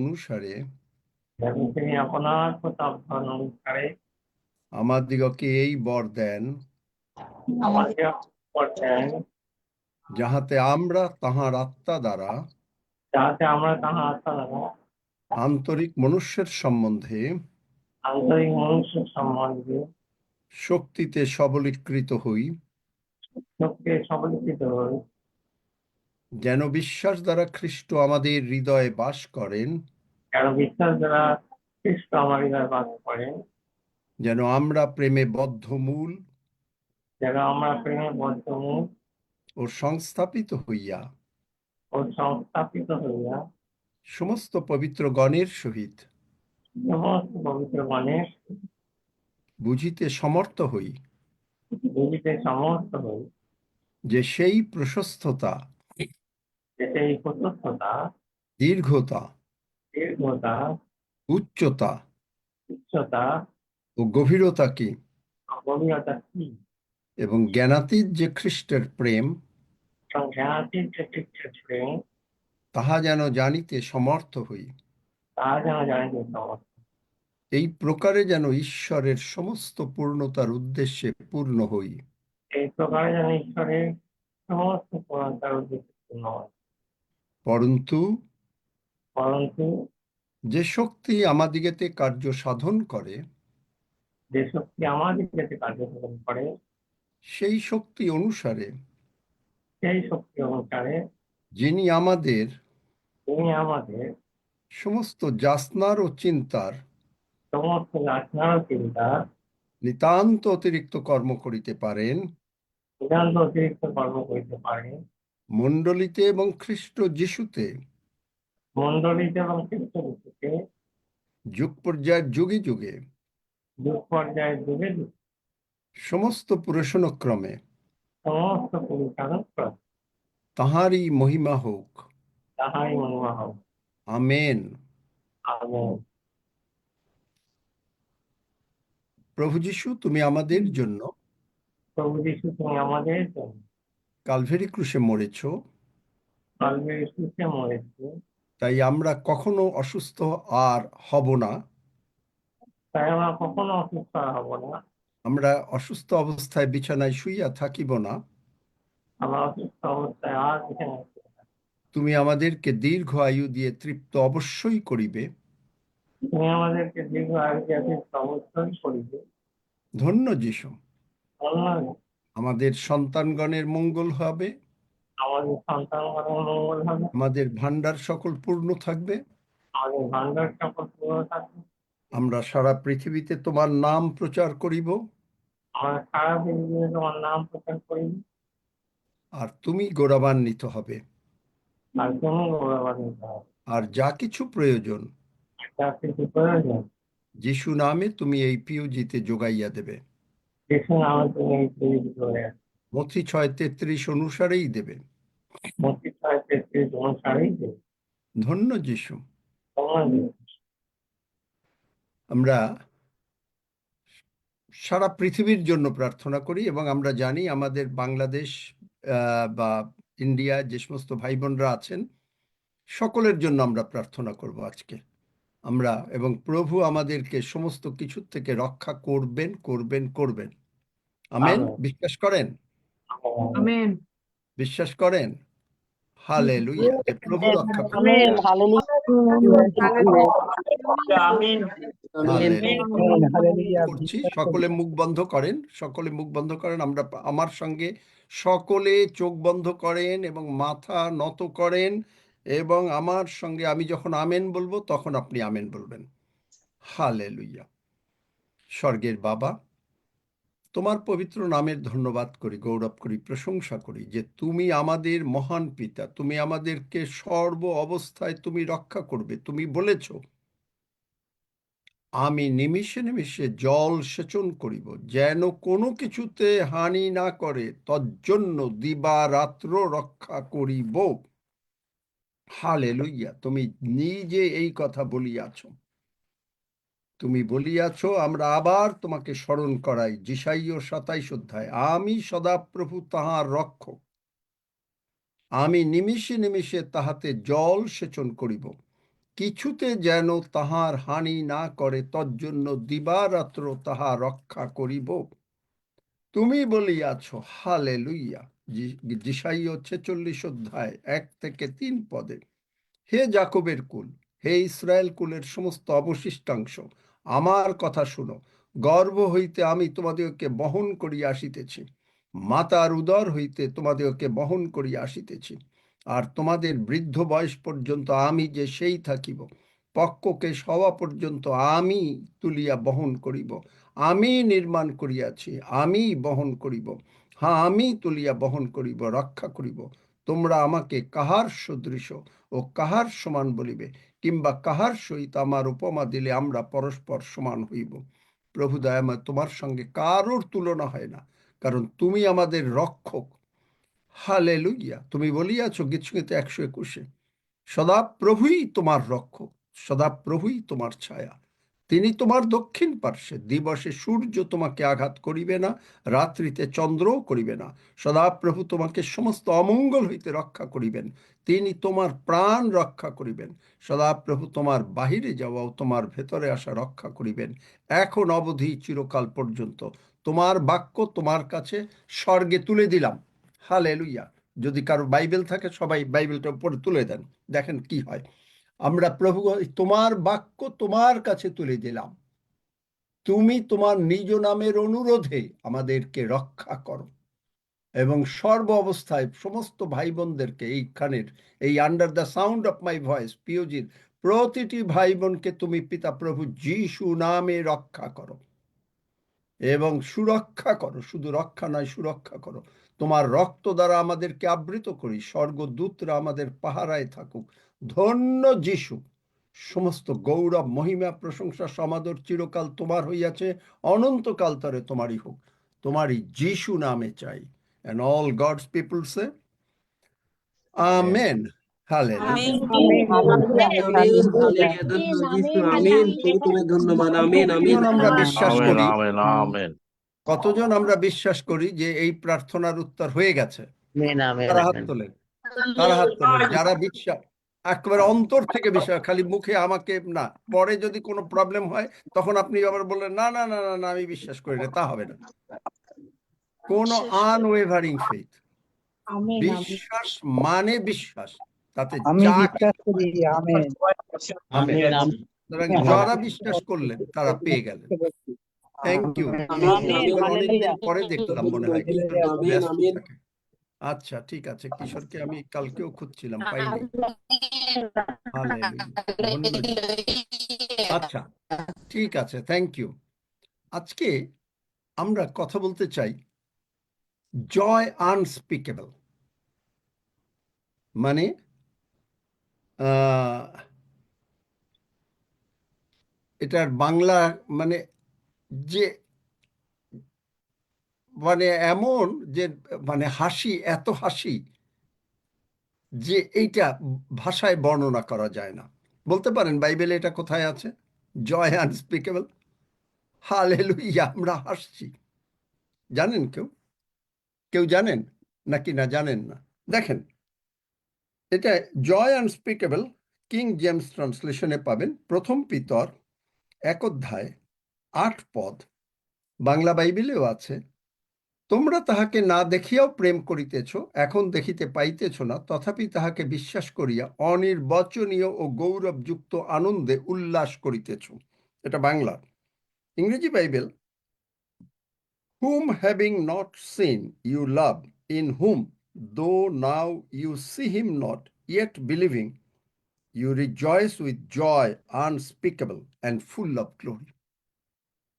অনুসারে যেন তিনি আপনার প্রতাপ ধন অনুসারে আমাদিগকে এই বর দেন, আমাকে করছেন, যাহাতে আমরা তাহার আত্মা দ্বারা যাহাতে আমরা তাহার আত্মা দ্বারা আন্তরিক মনুষ্যের সম্বন্ধে আন্তরিক মনুষ্য সম্বন্ধে শক্তিতে সবলীকৃত হই, শক্তি সবলিখিত হই, যেন বিশ্বাস দ্বারা খ্রিস্ট আমাদের হৃদয়ে বাস করেন, যেন বিশ্বাস দ্বারা খ্রিস্ট আমার হৃদয়ে বাস করেন, যেন আমরা প্রেমে বদ্ধমূল যেন আমরা প্রেমে বদ্ধমূল ও সংস্থাপিত হইয়া ও সংস্থাপিত হইয়া সমস্ত পবিত্র গণের সহিত সমস্ত পবিত্র মনের বুঝিতে সমর্থ হই, বুঝিতে সমর্থ হই, যে সেই প্রশস্ততা, যে সেই প্রশস্ততা, দীর্ঘতা, দীর্ঘতা, উচ্চতা উচ্চতা ও গভীরতা কি, ও গভীরতা কি, এবং জ্ঞানাতীত যে খ্রিস্টের প্রেম, এবং জ্ঞানাতীত যে খ্রিস্টের প্রেম, তাহা যেন জানিতে সমর্থ হই। তাহা যেন জানিতে সমর্থ। এই প্রকারে যেন ঈশ্বরের সমস্ত পূর্ণতার উদ্দেশ্যে পূর্ণ হই। এই প্রকারে যেন ঈশ্বরের সমস্ত পূর্ণতার উদ্দেশ্যে পূর্ণ হয়। পরন্তু যে শক্তি আমাদিগতে কার্য সাধন করে, যে শক্তি আমাদিগকে কার্যকরণ করে, সেই শক্তি অনুসারে সেই শক্তি অনুসারে যিনি আমাদের তিনি আমাদের সমস্ত যাতনার ও চিন্তার সমস্ত যাতনা ও চিন্তা নিতান্ত অতিরিক্ত কর্ম করিতে পারেন, নিতান্ত অতিরিক্ত কর্ম করিতে পারেন, মণ্ডলীতে এবং খ্রিস্ট যিশুতে মণ্ডলীতে এবং খ্রিস্ট যিশুতে যুগ পর্যায়ের যুগে যুগে যুগ পর্যায়ে যুগে যুগে সমস্ত পুরুষানুক্রমে সমস্ত পুরুষানুক্রমে তাহারই মহিমা হোক। তাহাই মহিমা হোক। আমেন। আমেন। প্রভু যিশু, তুমি আমাদের জন্য প্রভু যিশু তুমি আমাদের জন্য কালভেরি ক্রুশে মরেছ, কালভেরি ক্রুশে মরেছে, তাই আমরা কখনো অসুস্থ আর হব না। তাই আমরা কখনো অসুস্থ হব না। আমরা অসুস্থ অবস্থায় বিছানায় শুইয়া থাকিব না। আমরা অসুস্থ অবস্থায় আর বিছানায় শুয়ে থাকি। তুমি আমাদেরকে দীর্ঘ আয়ু দিয়ে তৃপ্ত অবশ্যই করিবে। তুমি আমাদেরকে দীর্ঘ আয়ু দিয়ে তৃপ্ত অবশ্যই করিবে। ধন্য যিশু, ধন্যবাদ। আমাদের সন্তানগণের মঙ্গল হবে, আমাদের সন্তানগণের মঙ্গল হবে, আমাদের ভান্ডার সকল পূর্ণ থাকবে, আমাদের ভান্ডার সকল পূর্ণ থাকবে, আমরা সারা পৃথিবীতে তোমার নাম প্রচার করিব, আমরা সারা পৃথিবীতে তোমার নাম প্রচার করিব, আর তুমি গৌরবান্বিত হবে। আর তুমি গৌরবান্বিত হবে। আর যা কিছু প্রয়োজন যা কিছু প্রয়োজন যিশু নামে তুমি এই পিওজিতে যোগাইয়া দেবে। যিশু নামে তুমি এই পৃথিবীতে চলে আসবে। মথি 6:33 অনুসারেই দেবে। মথি 6:33 অনুসারেই দেবে। ধন্য যিশু। ধন্যবাদ। আমরা সারা পৃথিবীর জন্য প্রার্থনা করি, এবং আমরা জানি আমাদের বাংলাদেশ বা ইন্ডিয়া যে সমস্ত ভাই বোনরা আছেন, সকলের জন্য আমরা প্রার্থনা করব আজকে। আমরা এবং প্রভু আমাদেরকে সমস্ত কিছুর থেকে রক্ষা করবেন করবেন করবেন। আমেন। বিশ্বাস করেন? আমেন। বিশ্বাস করেন? হালেলুয়া, যে প্রভু রক্ষা করবেন। আমেন। হালেলুয়া। আমিন। হালেলুয়া করছি। সকলে মুখ বন্ধ করেন, সকলে মুখ বন্ধ করেন। আমরা আমার সঙ্গে সকলে চোখ বন্ধ করেন এবং মাথা নত করেন, এবং আমার সঙ্গে আমি যখন আমেন বলবো তখন আপনি আমেন বলবেন। হালেলুয়া। স্বর্গের বাবা, তোমার পবিত্র নামের ধন্যবাদ করি, গৌরব করি, প্রশংসা করি যে তুমি আমাদের মহান পিতা, তুমি আমাদেরকে সর্ব অবস্থায় তুমি রক্ষা করবে। তুমি বলেছ, আমি নিমিষে নিমিষে জল সেচন করিব, যেন কোনো কিছুতে হানি না করে, তজ্জন্য দিবারাত্র রক্ষা করিব। হালেলুয়া। তুমি নিজে এই কথা বলিয়াছ। তুমি বলিয়াছ, আমরা আবার তোমাকে স্মরণ করাই, যিশাইয় 27 অধ্যায়, আমি সদাপ্রভু তাহার রক্ষক, আমি নিমিষে নিমিষে তাহাতে জল সেচন করিব। কিছুতে যেন তাহার হানি না করে, তজ্জন্য দিবারাত্র তাহা রক্ষা করিব। তুমি বলিয়াছ, হালেলুইয়া। যিশাইয় 46 অধ্যায় 1 থেকে 3 পদে। হে যাকবের কুল, হে ইসরায়েল কুলের সমস্ত অবশিষ্টাংশ, আমার কথা শুনো। গর্ভ হইতে আমি তোমাদেরকে বহন করিয়া আসিতেছি, মাতার উদর হইতে তোমাদেরকে বহন করিয়া আসিতেছি। আর তোমাদের বৃদ্ধ বয়স পর্যন্ত আমি যে সেই থাকিব, পক্ককে সওয়া পর্যন্ত আমি তুলিয়া বহন করিব। আমি নির্মাণ করিয়াছি, আমি বহন করিব, হ্যাঁ আমি তুলিয়া বহন করিব, রক্ষা করিব। তোমরা আমাকে কাহার সদৃশ ও কাহার সমান বলিবে, কিংবা কাহার সহিত আমার উপমা দিলে আমরা পরস্পর সমান হইব? প্রভু দয়াময়, তোমার সঙ্গে কারোর তুলনা হয় না, কারণ তুমি আমাদের রক্ষক। হালেলুইয়া। তুমি বলিয়াছ গীতসংহিতা 121, সদা প্রভুই তোমার রক্ষক, সদা প্রভুই তোমার ছায়া। তিনি তোমার দক্ষিণ পার্শ্বে, দিবসে সূর্য তোমাকে আঘাত করিবে না, রাত্রিতে চন্দ্রও করিবে না। সদাপ্রভু তোমাকে সমস্ত অমঙ্গল হইতে রক্ষা করিবেন, তিনি তোমার প্রাণ রক্ষা করিবেন। সদাপ্রভু তোমার বাহিরে যাওয়া ও তোমার ভেতরে আসা রক্ষা করিবেন, এখন অবধি চিরকাল পর্যন্ত। তোমার বাক্য তোমার কাছে স্বর্গে তুলে দিলাম। হালেলুইয়া। যদি কারো বাইবেল থাকে সবাই বাইবেলটা উপরে তুলে দেন, দেখেন কি হয়। আমরা প্রভু তোমার বাক্য তোমার কাছে তুলে দিলাম, তুমি তোমার নিজ নামের অনুরোধে আমাদেরকে রক্ষা করো। এবং সর্ব অবস্থায় সমস্ত ভাই বোনদেরকে, এইখানের এই under the sound of my voice পিওজির প্রতিটি ভাই বোনকে তুমি পিতা প্রভু যিশু নামে রক্ষা করো এবং সুরক্ষা করো। শুধু রক্ষা নয়, সুরক্ষা করো। তোমার রক্ত দ্বারা আমাদেরকে আবৃত করি, স্বর্গদূতরা আমাদের পাহারায় থাকুক। ধন্য যিশু। সমস্ত গৌরব, মহিমা, প্রশংসা, সমাদর চিরকাল তোমার হইয়াছে, অনন্তকাল তরে তোমারই হোক। তোমারই যিশু নামে চাই। And all God's people say, Amen. Hallelujah. Amen, hallelujah, amen, hallelujah. Hallelujah, ধন্য যিশু, আমেন, প্রভু তোমায় ধন্যবাদ, আমেন, আমেন। কতজন আমরা বিশ্বাস আমেন করি, আমেন আমেন। কতজন আমরা বিশ্বাস করি যে এই প্রার্থনার উত্তর হয়ে গেছে? আমেন আমেন তারা হাত আমেন। তোলেন, তারা হাত তোলেন যারা বিশ্বাস, একেবারে অন্তর থেকে বিশ্বাস, খালি মুখে আমাকে না, পরে যদি কোনো প্রবলেম হয় তখন আপনি আবার বললেন না না না না না আমি বিশ্বাস করি না, তা হবে না। কোনো আনওয়েভারিং ফেথ, আমেন, আমেন। বিশ্বাস মানে বিশ্বাস, তাতে আমি যা বিশ্বাস করি, আমেন। আমেন। Amen amen. সুতরাং যারা বিশ্বাস করলেন তারা পেয়ে গেলেন। Thank you. আমেন, কিশোরকে আমেন, অনেকদিন হালেলুয়া। পরে দেখলাম, মনে হয় কিশোর হালেলুয়া। খুব আমেন, ব্যস্ত আমেন। থাকে। আচ্ছা ঠিক আছে, কিশোরকে আমি কালকেও খুঁজছিলাম, পাইনি। হালেলুয়া, ধন্য যিশু। আচ্ছা ঠিক আছে, থ্যাংক ইউ। আজকে আমরা কথা বলতে চাই জয় আনস্পিকেবল, মানে এটার বাংলা মানে যে, মানে এমন যে, মানে হাসি, এত হাসি যে এইটা ভাষায় বর্ণনা করা যায় না। বলতে পারেন বাইবেলে এটা কোথায় আছে? জয় আনস্পিকেবল। হালেলুয়া, আমরা হাসছি। জানেন কেউ? কেউ জানেন নাকি না জানেন না? দেখেন, এটা জয় আনস্পিকেবল কিং জেমস ট্রান্সলেশনে পাবেন, প্রথম পিতর 1 অধ্যায় 8 পদ। বাংলা বাইবেলেও আছে। তোমরা তাহাকে না দেখিয়াও প্রেম করিতেছ, এখন দেখিতে পাইতেছ না, তথাপি তাহাকে বিশ্বাস করিয়া অনির্বচনীয় ও গৌরবযুক্ত আনন্দে উল্লাস করিতেছ। এটা বাংলা। ইংরেজি Bible, whom having not seen you love, in whom though now you see him not, yet believing you rejoice with joy unspeakable and full of glory.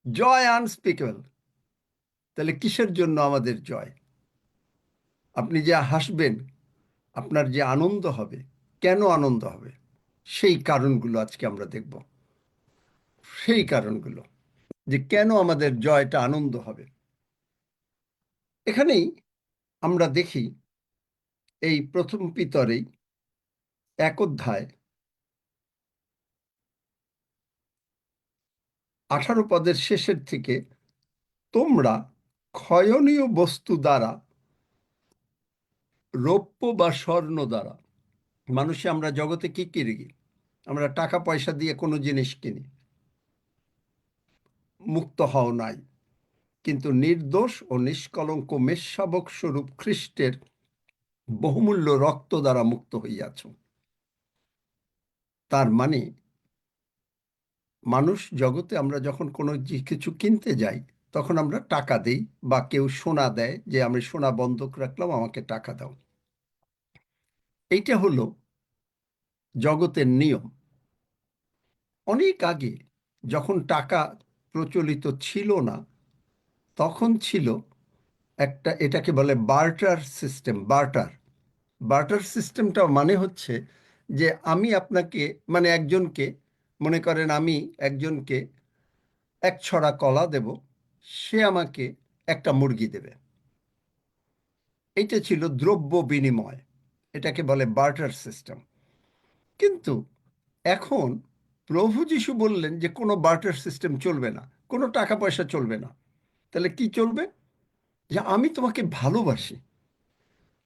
জয় আনস্পিকেবল। তাহলে কিসের জন্য আমাদের জয়? আপনি যে হাসবেন, আপনার যে আনন্দ হবে, কেন আনন্দ হবে? সেই কারণগুলো আজকে আমরা দেখব। সেই কারণগুলো যে কেন আমাদের জয়টা আনন্দ হবে। এখানেই আমরা দেখি এই প্রথম পিতরেই 1 অধ্যায় 18 পদের শেষের থেকে, তোমরা ক্ষয়নীয় বস্তু দ্বারা, রৌপ্য বা স্বর্ণ দ্বারা, মানুষে আমরা জগতে কি কিনি? আমরা টাকা পয়সা দিয়ে কোনো জিনিস কিনি, মুক্ত হও নাই, কিন্তু নির্দোষ ও নিষ্কলঙ্ক মেষশাবক স্বরূপ খ্রিস্টের বহুমূল্য রক্ত দ্বারা মুক্ত হইয়াছ। তার মানে মানুষ জগতে আমরা যখন কোনো কিছু কিনতে যাই তখন আমরা টাকা দিই, বা কেউ সোনা দেয় যে আমি সোনা বন্ধক রাখলাম, আমাকে টাকা দাও। এইটা হলো জগতের নিয়ম। অনেক আগে যখন টাকা প্রচলিত ছিল না, তখন ছিল একটা, এটাকে বলে বার্টার সিস্টেম। বার্টার সিস্টেমটা মানে হচ্ছে যে আমি আপনাকে, মানে একজনকে, মনে করেন আমি একজনকে এক ছড়া কলা দেব, সে আমাকে একটা মুরগি দেবে। এইটা ছিল দ্রব্য বিনিময়, এটাকে বলে বার্টার সিস্টেম। কিন্তু এখন প্রভু যিশু বললেন যে কোনো বার্টার সিস্টেম চলবে না, কোনো টাকা পয়সা চলবে না। তাহলে কি চলবে? যে আমি তোমাকে ভালোবাসি,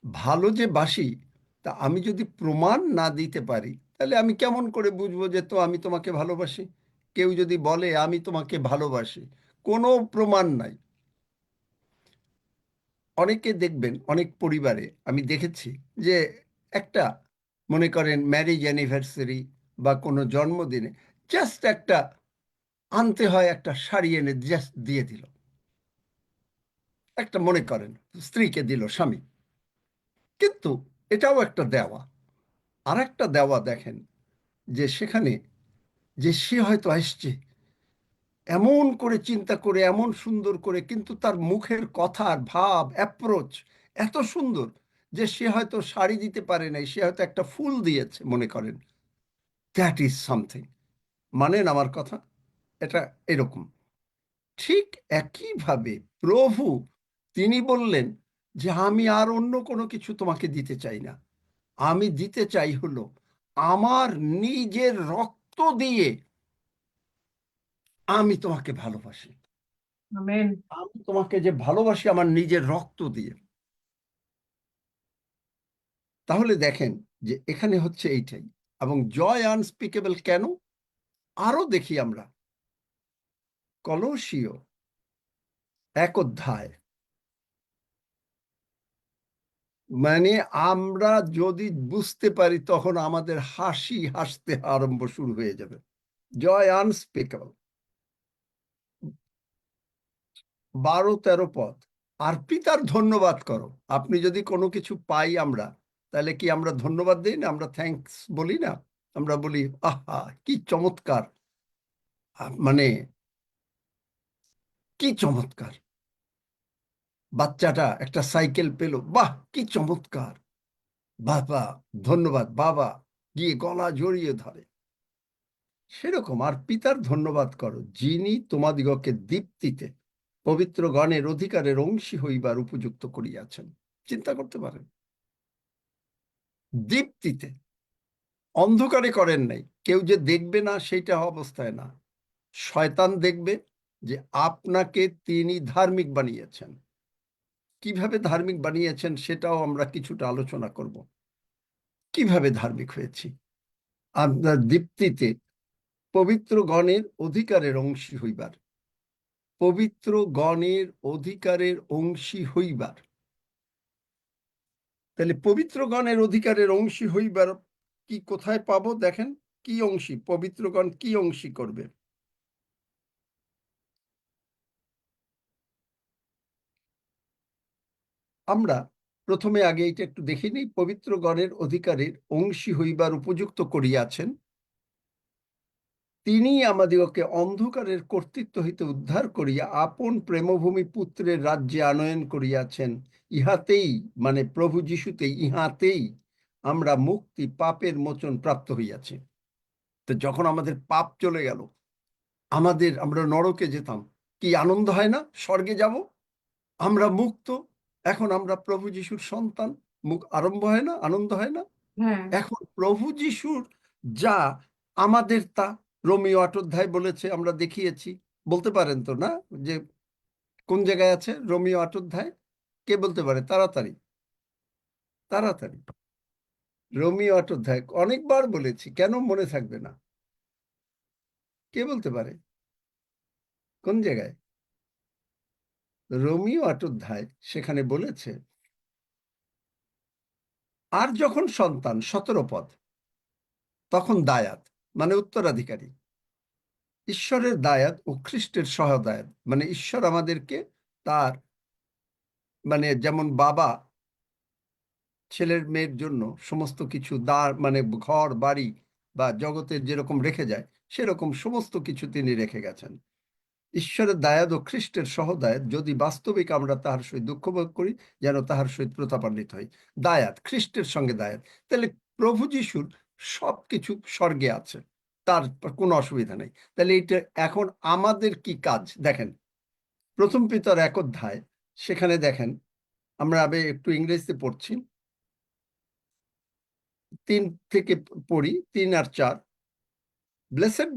ভালো যে বাসি, তা আমি যদি প্রমাণ না দিতে পারি, তাহলে আমি কেমন করে বুঝবো যে আমি তোমাকে ভালোবাসি? কেউ যদি বলে আমি তোমাকে ভালোবাসি, কোনো প্রমাণ নাই। অনেকে দেখবেন, অনেক পরিবারে আমি দেখেছি যে একটা, মনে করেন ম্যারেজ অ্যানিভার্সারি বা কোনো জন্মদিনে জাস্ট একটা আনতে হয়, একটা শাড়ি এনে জাস্ট দিয়ে দিল, একটা, মনে করেন স্ত্রীকে দিল স্বামী, কিন্তু এটাও একটা দেওয়া। আর একটা দেওয়া দেখেন, যে সেখানে যে সে হয়তো আসছে এমন করে চিন্তা করে, এমন সুন্দর করে, কিন্তু তার মুখের কথার ভাব, অ্যাপ্রোচ এত সুন্দর যে সে হয়তো শাড়ি দিতে পারে নাই, সে হয়তো একটা ফুল দিয়েছে, মনে করেন। That is something. মানেন আমার কথা? এটা এরকম। ঠিক একইভাবে প্রভু, তিনি বললেন যে আমি আর অন্য কোনো কিছু তোমাকে দিতে চাই না, আমি দিতে চাই হলো আমার নিজের রক্ত দিয়ে আমি তোমাকে ভালোবাসি। আমেন। আমি তোমাকে যে ভালোবাসি আমার নিজের রক্ত দিয়ে। তাহলে দেখেন যে এখানে হচ্ছে এইটাই। এবং জয় আনস্পিকেবল কেন? আরো দেখি আমরা কলোসীয় 1 অধ্যায়, মানে আমরা যদি বুঝতে পারি তখন আমাদের হাসতে আরম্ভ শুরু হয়ে যাবে। জয় আনস্পিকেবল, 12-13 পদ। আর পিতার ধন্যবাদ করো। আপনি যদি কোনো কিছু পাই আমরা, তাহলে কি আমরা ধন্যবাদ দিই না? আমরা থ্যাঙ্কস বলি না? আমরা বলি আহা কি চমৎকার, মানে কি চমৎকার, বাচ্চাটা একটা সাইকেল পেল, বাহ কি চমৎকার, বাবা ধন্যবাদ, বাবা গিয়ে গলা জড়িয়ে ধরে। সেরকম আর পিতার ধন্যবাদ করো, যিনি তোমাদিগকে দীপ্তিতে পবিত্র গণের অধিকারের অংশী হইবার উপযুক্ত করিয়াছেন। চিন্তা করতে পারেন, দীপ্তিতে, অন্ধকারে করেন নাই। কেউ যে দেখবে না সেইটা অবস্থায় না, শয়তান দেখবে যে আপনাকে তিনি ধার্মিক বানিয়েছেন। কিভাবে ধার্মিক বানিয়েছেন সেটাও আমরা কিছুটা আলোচনা করব। কিভাবে ধার্মিক হয়েছি? আপনার দীপ্তিতে পবিত্র গণের অধিকারের অংশী হইবার, পবিত্র গণের অধিকারের অংশী হইবার। তাহলে পবিত্রগণের অধিকারের অংশী হইবার কি কোথায় পাবো? দেখেন কি অংশী, পবিত্রগণ কি অংশী করবে? আমরা প্রথমে আগে এটা একটু দেখে নিই। পবিত্রগণের অধিকারের অংশী হইবার উপযুক্ত করিয়াছেন, তিনি আমাদিগকে অন্ধকারের কর্তৃত্ব হইতে উদ্ধার করিয়া আপন প্রেমভূমি পুত্রের রাজ্যে আনয়ন করিয়াছেন। ইহাতেই, মানে প্রভু যিশুতেই, ইহাতেই আমরা মুক্তি, পাপের মোচন প্রাপ্ত হইয়াছি। তো যখন আমাদের পাপ চলে গেল, আমরা নরকে যেতাম, কি আনন্দ হয় না? স্বর্গে যাব, আমরা মুক্ত, এখন আমরা প্রভু যিশুর সন্তান, মুখ আরম্ভ হয় না? আনন্দ হয় না? হ্যাঁ। এখন প্রভু যিশুর যা, আমাদের তা। রোমিও 8 অধ্যায় বলেছে, আমরা দেখিয়েছি। বলতে পারেন তো না যে কোন জায়গায় আছে রোমিও 8 অধ্যায়? কে বলতে পারে? তাড়াতাড়ি তাড়াতাড়ি। রোমিও ৮ অধ্যায় অনেকবার বলেছি, কেন মনে থাকবে না? কে বলতে পারে কোন জায়গায়? রোমিও ৮ অধ্যায় সেখানে বলেছে, আর যখন সন্তান ১৭ পদ, তখন দায়াত মানে উত্তরাধিকারী, ঈশ্বরের দায়াত ও খ্রিস্টের সহদায়াত মানে ঈশ্বর আমাদেরকে তার মানে যেমন বাবা ছেলের মেয়ের জন্য সমস্ত কিছু মানে ঘর বাড়ি বা জগতের যেরকম রেখে যায়, সেরকম সমস্ত কিছু তিনি রেখে গেছেন। ঈশ্বরের দায়াদ ও খ্রিস্টের সহদায়াত যদি বাস্তবিক আমরা তাহার সহিত দুঃখ ভোগ করি, যেন তাহার সহিত প্রতাপান্বিত হই। দায়াত খ্রিস্টের সঙ্গে দায়াত, তাহলে প্রভু যিশুর সবকিছু স্বর্গে আছে, তার কোনো অসুবিধা নেই। তাহলে এইটা এখন আমাদের কি কাজ দেখেন, প্রথম পিতর ১ অধ্যায় সেখানে দেখেন, আমরা একটু ইংরেজিতে পড়ছি, ৩ থেকে পড়ি, ৩ আর ৪। Blessed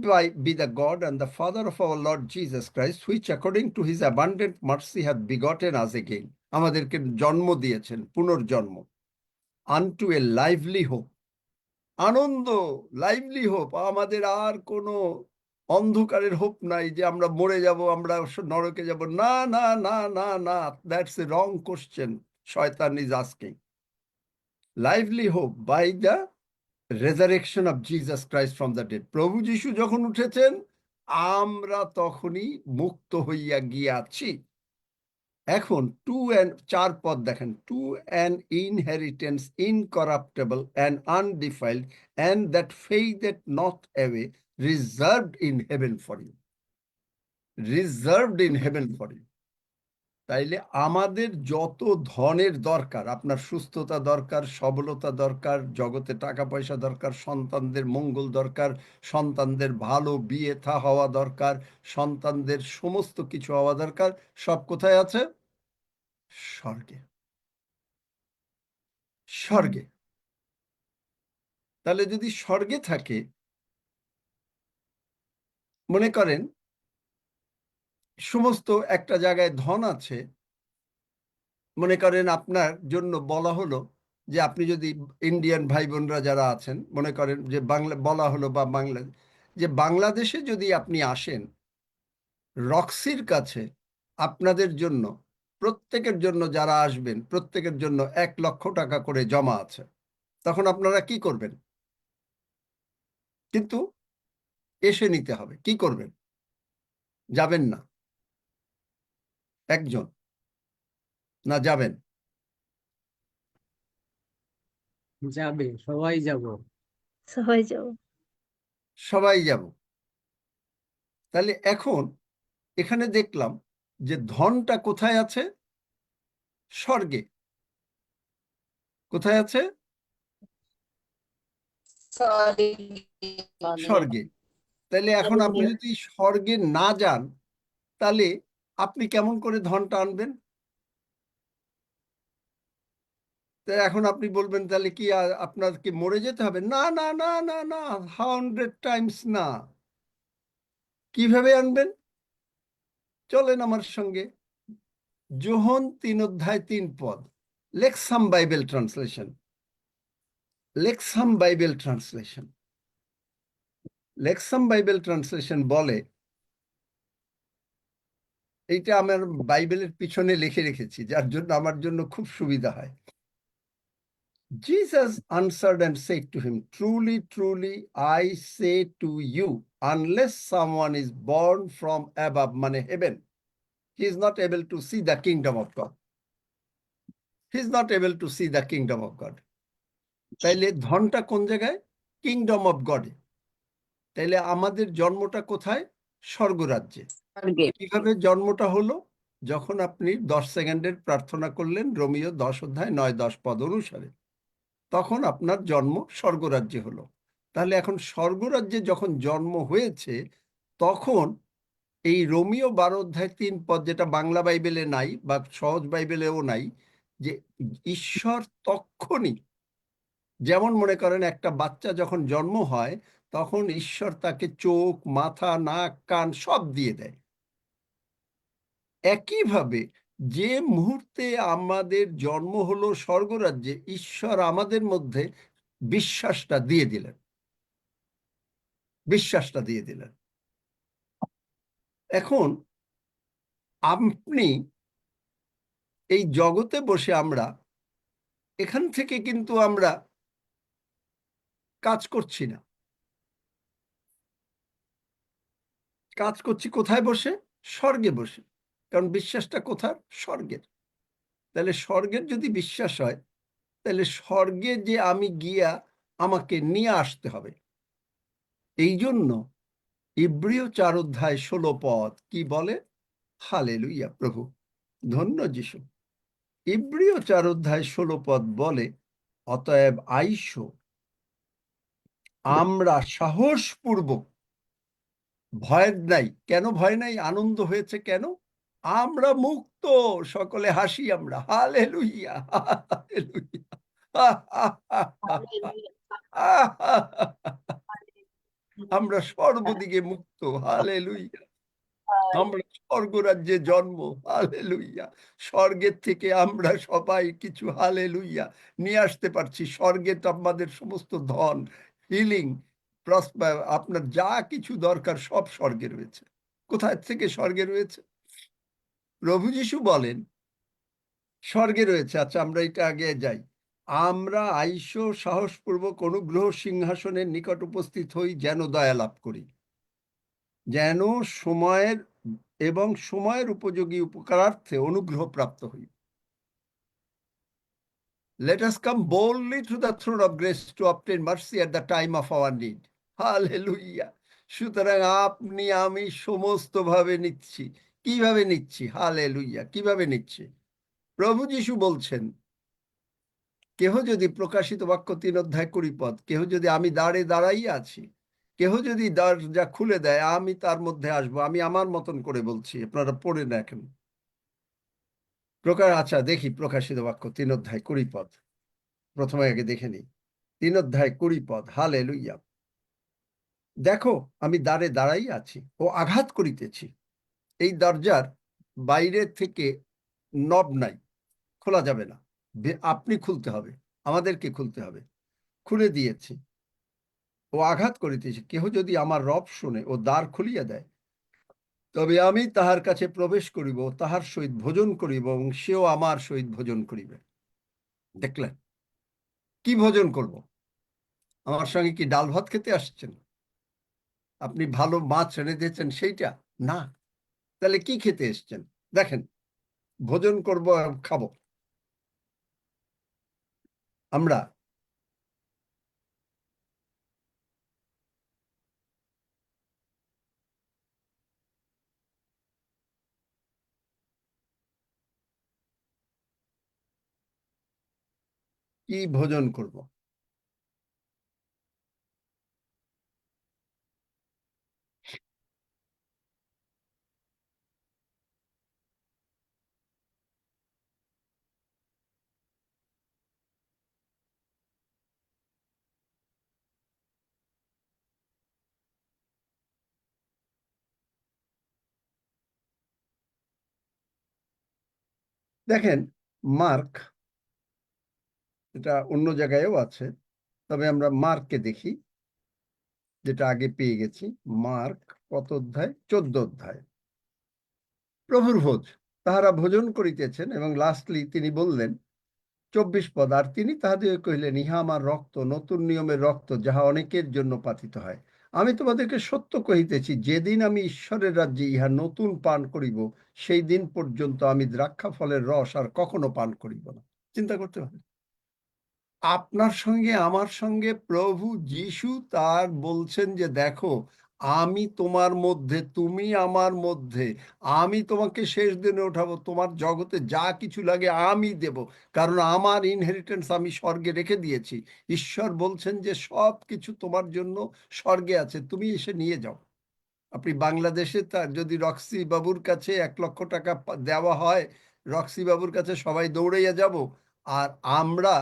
be the God and the Father of our Lord Jesus Christ, which according to his abundant mercy hath begotten us again. আমাদেরকে জন্ম দিয়েছেন, পুনর্জন্ম। Unto a lively hope. আনন্দ, লাইভলি হোপ, আমাদের আর কোনো অন্ধকারের হোপ নাই যে আমরা মরে যাব, আমরা নরকে যাব। না না না না না, দ্যাটস এ রং কোশ্চেন শয়তান is asking. Lively hope by the resurrection of Jesus Christ from the dead. প্রভু যিশু যখন উঠেছেন, আমরা তখনই মুক্ত হইয়া গিয়াছি। এখন 4 পদ দেখেন, to an inheritance incorruptible and undefiled and that fadeth not away, reserved in heaven for you. Reserved in heaven for you. তাইলে আমাদের যত ধনের দরকার, আপনার সুস্থতা দরকার, সবলতা দরকার, জগতে টাকা পয়সা দরকার, সন্তানদের মঙ্গল দরকার, সন্তানদের ভালো বিয়ে থা হওয়া দরকার, সন্তানদের সমস্ত কিছু হওয়া দরকার, সব কোথায় আছে? স্বর্গে। স্বর্গে। তাহলে যদি স্বর্গে থাকে, মনে করেন সমস্ত একটা জায়গায় ধন আছে, মনে করেন আপনার জন্য বলা হলো যে আপনি যদি ইন্ডিয়ান ভাই বোনরা যারা আছেন, মনে করেন যে বলা হলো বা যে বাংলাদেশে যদি আপনি আসেন, রক্সির কাছে আপনাদের জন্য, প্রত্যেকের জন্য যারা আসবেন প্রত্যেকের জন্য 1,00,000 টাকা করে জমা আছে। তখন আপনারা কি করবেন? কিন্তু এসে নিতে হবে, কি করবেন? যাবেন না? একজন না যাবেন? যাবে, সবাই যাব। সবাই যাব। সবাই যাব। তাহলে এখন এখানে দেখলাম যে ধনটা কোথায় আছে? স্বর্গে। কোথায় আছে? স্বর্গে। তাহলে এখন আপনি যদি স্বর্গে না যান, তাহলে আপনি কেমন করে ধনটা আনবেন? এখন আপনি বলবেন তাহলে কি আপনার কি মরে যেতে হবে? না না না না না, 100 টাইমস না। কিভাবে আনবেন? চলেন আমার সঙ্গে, যোহন 3 অধ্যায় 3 পদ। Lexham Bible translation. Lexham Bible translation. Lexham Bible translation বলে, এইটা আমার বাইবেলের পিছনে লিখে রেখেছি, যার জন্য আমার জন্য খুব সুবিধা হয়। Jesus answered and said to him, truly, truly, I say to you, unless someone is born from above, মানে heaven, he is not able to see the kingdom of God. He is not able to see the kingdom of God. তাইলে ধনটা কোন জায়গায়? Kingdom of গডে। তাইলে আমাদের জন্মটা কোথায়? স্বর্গরাজ্যে। কিভাবে জন্মটা হলো? যখন আপনি 10 সেকেন্ডের প্রার্থনা করলেন রোমিও 10 অধ্যায় 9-10 পদ অনুসারে, তখন আপনার জন্ম স্বর্গরাজ্যে হলো। তাহলে এখন স্বর্গরাজ্যে যখন জন্ম হয়েছে, তখন এই রোমিও 12 অধ্যায় 3 পদ, যেটা বাংলা বাইবেলে নাই বা সহজ বাইবেলেও নাই, যে ঈশ্বর তক্ষণই, যেমন মনে করেন একটা বাচ্চা যখন জন্ম হয়, তখন ঈশ্বর তাকে চোখ, মাথা, নাক, কান সব দিয়ে দেয়। একইভাবে যে মুহূর্তে আমাদের জন্ম হলো স্বর্গরাজ্যে, ঈশ্বর আমাদের মধ্যে বিশ্বাসটা দিয়ে দিলেন, বিশ্বাসটা দিয়ে দিলেন। এখন আপনি এই জগতে বসে আমরা এখান থেকে কিন্তু আমরা কাজ করছি না, কাজ করছি কোথায় বসে? স্বর্গে বসে। কারণ বিশ্বাসটা কোথার? স্বর্গের। তাহলে স্বর্গের যদি বিশ্বাস হয়, তাহলে স্বর্গে যে আমি গিয়া আমাকে নিয়ে আসতে হবে। এই জন্য ইব্রিয় 4 অধ্যায় 16 পদ কি বলে? হালেলুইয়া, প্রভু ধন্য যিশু। ইব্রিয় 4 অধ্যায় 16 পদ বলে, অতএব আইসো আমরা সাহসপূর্বক, ভয় নাই। কেন ভয় নাই? আনন্দ হয়েছে কেন? আমরা মুক্ত, সকলে হাসি আমরা, হালেলুইয়া, হালেলুইয়া। আমরা সর্বদিকে মুক্ত, হালেলুইয়া। আমরা স্বর্গরাজ্যে জন্ম, হালেলুইয়া। স্বর্গের থেকে আমরা সবাই কিছু, হালেলুইয়া, নিয়ে আসতে পারছি। স্বর্গে তো আমাদের সমস্ত ধন, হিলিং, আপনার যা কিছু দরকার সব স্বর্গে রয়েছে। কোথায় থেকে স্বর্গে রয়েছে? প্রভু যিশু বলেন স্বর্গে রয়েছে। আচ্ছা, আমরা এটা আগে যাই। আমরা আইসো সাহসপূর্বক অনুগ্রহ সিংহাসনের নিকট উপস্থিত হই, যেন দয়া লাভ করি, যেন সময়ের এবং সময়ের উপযোগী উপকারার্থে অনুগ্রহ প্রাপ্ত হই। Let us come boldly to the throne of grace to obtain mercy at the time of our need. Hallelujah. সুতরাং আপনি আমি সমস্ত ভাবে নিচ্ছি। কিভাবে নিচ্ছি? হালেলুইয়া, কিভাবে নিচ্ছি? প্রভু যিশু বলছেন, কেহ যদি, প্রকাশিত বাক্য 3 অধ্যায় 20 পদ, কেহ যদি, আমি দ্বারে দাঁড়াই আছি, কেহ যদি দরজা খুলে দেয়, আমি তার মধ্যে আসবো। আমি আমার মতন করে বলছি, আপনারা পড়ে দেখেন। আচ্ছা দেখি, প্রকাশিত বাক্য 3 অধ্যায় 20 পদ, প্রথমে আগে দেখে নিই। 3 অধ্যায় 20 পদ, হালেলুইয়া। দেখো, আমি দ্বারে দাঁড়াই আছি ও আঘাত করিতেছি। এই দরজার বাইরে থেকে নব নাই, খোলা যাবে না, আপনি খুলতে হবে, আমাদেরকে খুলতে হবে। খুলে দিয়েছি, ও আঘাত করিতেছে। কেহ যদি আমার রব শুনে ও দ্বার খুলিয়া দেয়, তবে আমি তাহার কাছে প্রবেশ করিব, তাহার সহিত ভোজন করিব এবং সেও আমার সহিত ভোজন করিবে। দেখলেন? কি ভোজন করব? আমার সঙ্গে কি ডাল ভাত খেতে আসছেন? আপনি ভালো মাছ এনে দিয়েছেন সেইটা না, তাহলে কি খেতে এসছেন? দেখেন, ভোজন করব, খাবো। আমরা কি ভোজন করব? দেখেন, মার্ক, এটা অন্য জায়গায়ও আছে, তবে আমরা মার্ককে দেখি, যেটা আগে পেয়ে গেছি। মার্ক কত অধ্যায়? 14 অধ্যায়। প্রভুর ভোজ, তাহারা ভোজন করিতেছেন এবং লাস্টলি তিনি বললেন 24 পদ, আর তিনি তাহাদের কহিলেন, ইহা আমার রক্ত, নতুন নিয়মের রক্ত, যাহা অনেকের জন্য পাতিত হয়। আমি তোমাদেরকে সত্য কহিতেছি, যেদিন আমি ঈশ্বরের রাজ্যে ইহা নতুন পান করিব, সেই দিন পর্যন্ত আমি দ্রাক্ষা ফলের রস আর কখনো পান করিব না। চিন্তা করতে হবে। আপনার সঙ্গে আমার সঙ্গে প্রভু যিশু তার বলছেন যে, দেখো, আমি তোমার মধ্যে, তুমি আমার মধ্যে, আমি তোমাকে শেষ দিনে উঠাবো, তোমার জগতে যা কিছু লাগে আমি দেব, কারণ আমার ইনহেরিটেন্স আমি স্বর্গে রেখে দিয়েছি। ঈশ্বর বলছেন যে সব কিছু তোমার জন্য স্বর্গে আছে, তুমি এসে নিয়ে যাও। আপনি বাংলাদেশে তার যদি রক্সি বাবুর কাছে 1 লক্ষ টাকা দেওয়া হয়, রক্সি বাবুর কাছে সবাই দৌড়াইয়া যাব, আর আমরা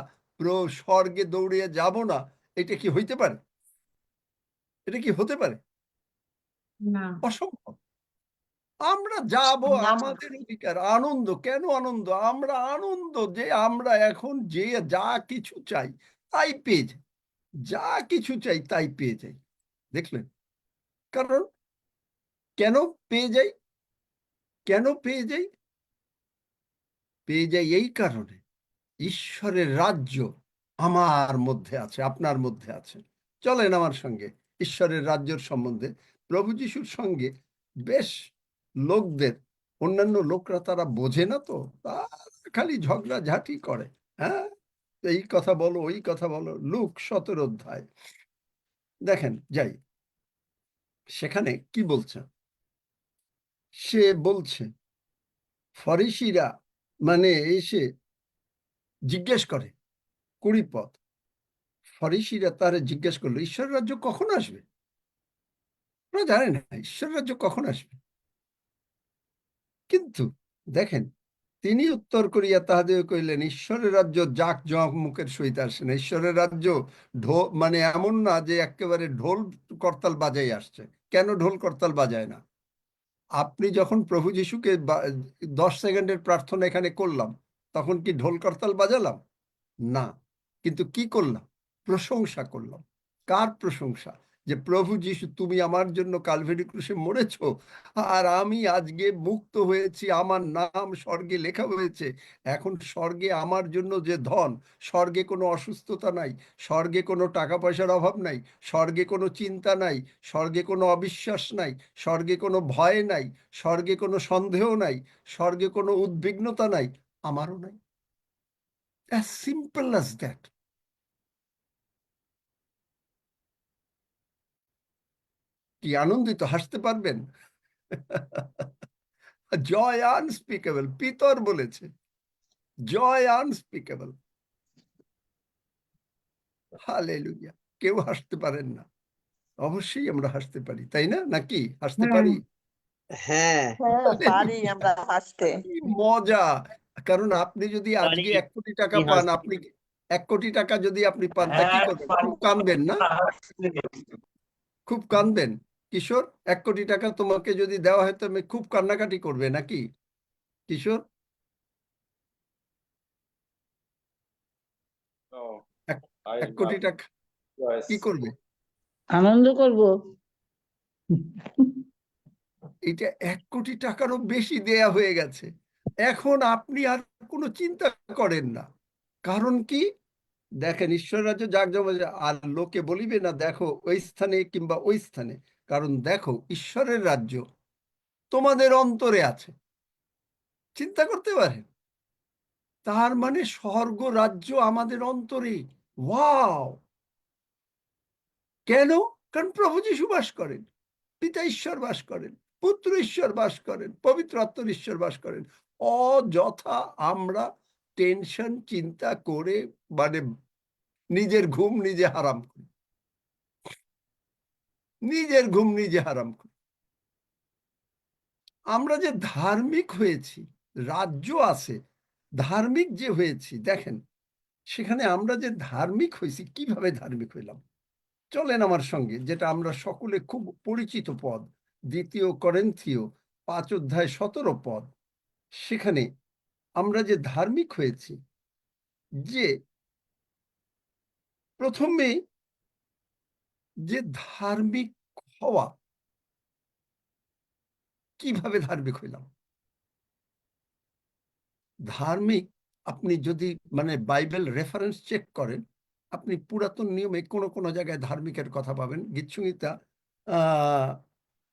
স্বর্গে দৌড়িয়ে যাব না, এটা কি হইতে পারে? এটা কি হতে পারে? না, অসম্ভব। আমরা যাব, না। আমাদের অধিকার। আনন্দ, কেন আনন্দ? আমরা আনন্দ যে আমরা এখন যে যা কিছু চাই তাই পেয়েছি। যা কিছু চাই তাই পেয়ে যাই। দেখলেন? কারণ কেন পেয়ে যাই? কেন পেয়ে যাই? পেয়ে যাই এই কারণে, ঈশ্বরের রাজ্য আমার মধ্যে আছে, আপনার মধ্যে আছে। চলেন আমার সঙ্গে ঈশ্বরের রাজ্যের সম্বন্ধে। প্রভু যিশুর সঙ্গে বেশ লোকদের, অন্যান্য লোকরা তারা বোঝে না, তো তারা খালি ঝগড়াঝাটি করে। হ্যাঁ, এই কথা বলো, ওই কথা বলো। লুক 17 অধ্যায় দেখেন, যাই, সেখানে কি বলছে? সে বলছে ফরিসিরা মানে এসে জিজ্ঞেস করে, 20 পদ, ফরিসিরা তারে জিজ্ঞেস করলো, ঈশ্বর রাজ্য কখন আসবে? ওরা জানে না ঈশ্বর রাজ্য কখন আসবে। কিন্তু দেখেন, তিনি উত্তর করিয়া তাহাদের কইলেন, ঈশ্বরের রাজ্য জাক জমকের সহিত আসে না। ঈশ্বরের রাজ্য মানে এমন না যে একেবারে ঢোল করতাল বাজাই আসছে। কেন ঢোল করতাল বাজায় না? আপনি যখন প্রভু যিশুকে 10 সেকেন্ডের প্রার্থনা এখানে করলাম, তখন কি ঢোল করতাল বাজালাম? না। কিন্তু কি করলাম? প্রশংসা করলাম। কার প্রশংসা? যে প্রভু যিশু, তুমি আমার জন্য কালভারি ক্রুশে মরেছো, আর আমি আজকে মুক্ত হয়েছি, আমার নাম স্বর্গে লেখা হয়েছে। এখন স্বর্গে আমার জন্য যে ধন, স্বর্গে কোনো অসুস্থতা নাই, স্বর্গে কোনো টাকা পয়সার অভাব নাই, স্বর্গে কোনো চিন্তা নাই, স্বর্গে কোনো অবিশ্বাস নাই, স্বর্গে কোনো ভয় নাই, স্বর্গে কোনো সন্দেহ নাই, স্বর্গে কোনো উদ্বিগ্নতা নাই, আমারও নাই। As simple as that. কি আনন্দিত, হাসতে পারবেন? জয় আনস্পিকেবল, পিতর বলেছে, জয় আনস্পিকেবল। হালেলুয়া। কেউ হাসতে পারেন না? অবশ্যই আমরা হাসতে পারি, তাই না? নাকি হাসতে পারি? হ্যাঁ, পারি আমরা হাসতে। কি মজা! কারণ আপনি যদি আজকে 1 কোটি টাকা পান, আপনি 1 কোটি টাকা যদি আপনি পান, তা কি করবেন? খুব কাঁদবেন না? খুব কাঁদবেন। কিশোর, 1 কোটি টাকা তোমাকে যদি দেওয়া হয়, তুমি খুব কান্নাকাটি করবে নাকি কিশোর? 1 কোটি টাকা কি করবে? আনন্দ করব। এটা 1 কোটি টাকারও বেশি দেয়া হয়ে গেছে। এখন আপনি আর কোনো চিন্তা করেন না। কারণ কি? দেখেন, ঈশ্বর রাজ্য জাকজমক, আর লোকে বলিবে না দেখো ওই স্থানে কিংবা ওই স্থানে। কারণ দেখো, ঈশ্বরের রাজ্য তোমাদের অন্তরে আছে। চিন্তা করতে পারেন? তার মানে স্বর্গ রাজ্য আমাদের অন্তরে। ওয়াও! কেন? কারণ প্রভু যিশু বাস করেন, পিতা ঈশ্বর বাস করেন, পুত্র ঈশ্বর বাস করেন, পবিত্র আত্মার ঈশ্বর বাস করেন। অযথা আমরা টেনশন, চিন্তা করে মানে নিজের ঘুম নিজে হারাম করি, নিজের ঘুম নিজে হারাম করি। আমরা যে ধার্মিক হয়েছি, রাজ্য আছে, ধার্মিক যে হয়েছি, দেখেন সেখানে আমরা যে ধার্মিক হয়েছি, কিভাবে ধার্মিক হইলাম? চলেন আমার সঙ্গে, যেটা আমরা সকলে খুব পরিচিত পদ, 2 করিন্থীয় 5 অধ্যায় 17 পদ। সেখানে আমরা যে ধার্মিক হয়েছি, যে প্রথমে যে ধার্মিক হওয়া, কিভাবে ধার্মিক হইলাম? ধার্মিক, আপনি যদি মানে বাইবেল রেফারেন্স চেক করেন, আপনি পুরাতন নিয়মে কোনো কোনো জায়গায় ধার্মিকের কথা পাবেন। গীতসংহিতা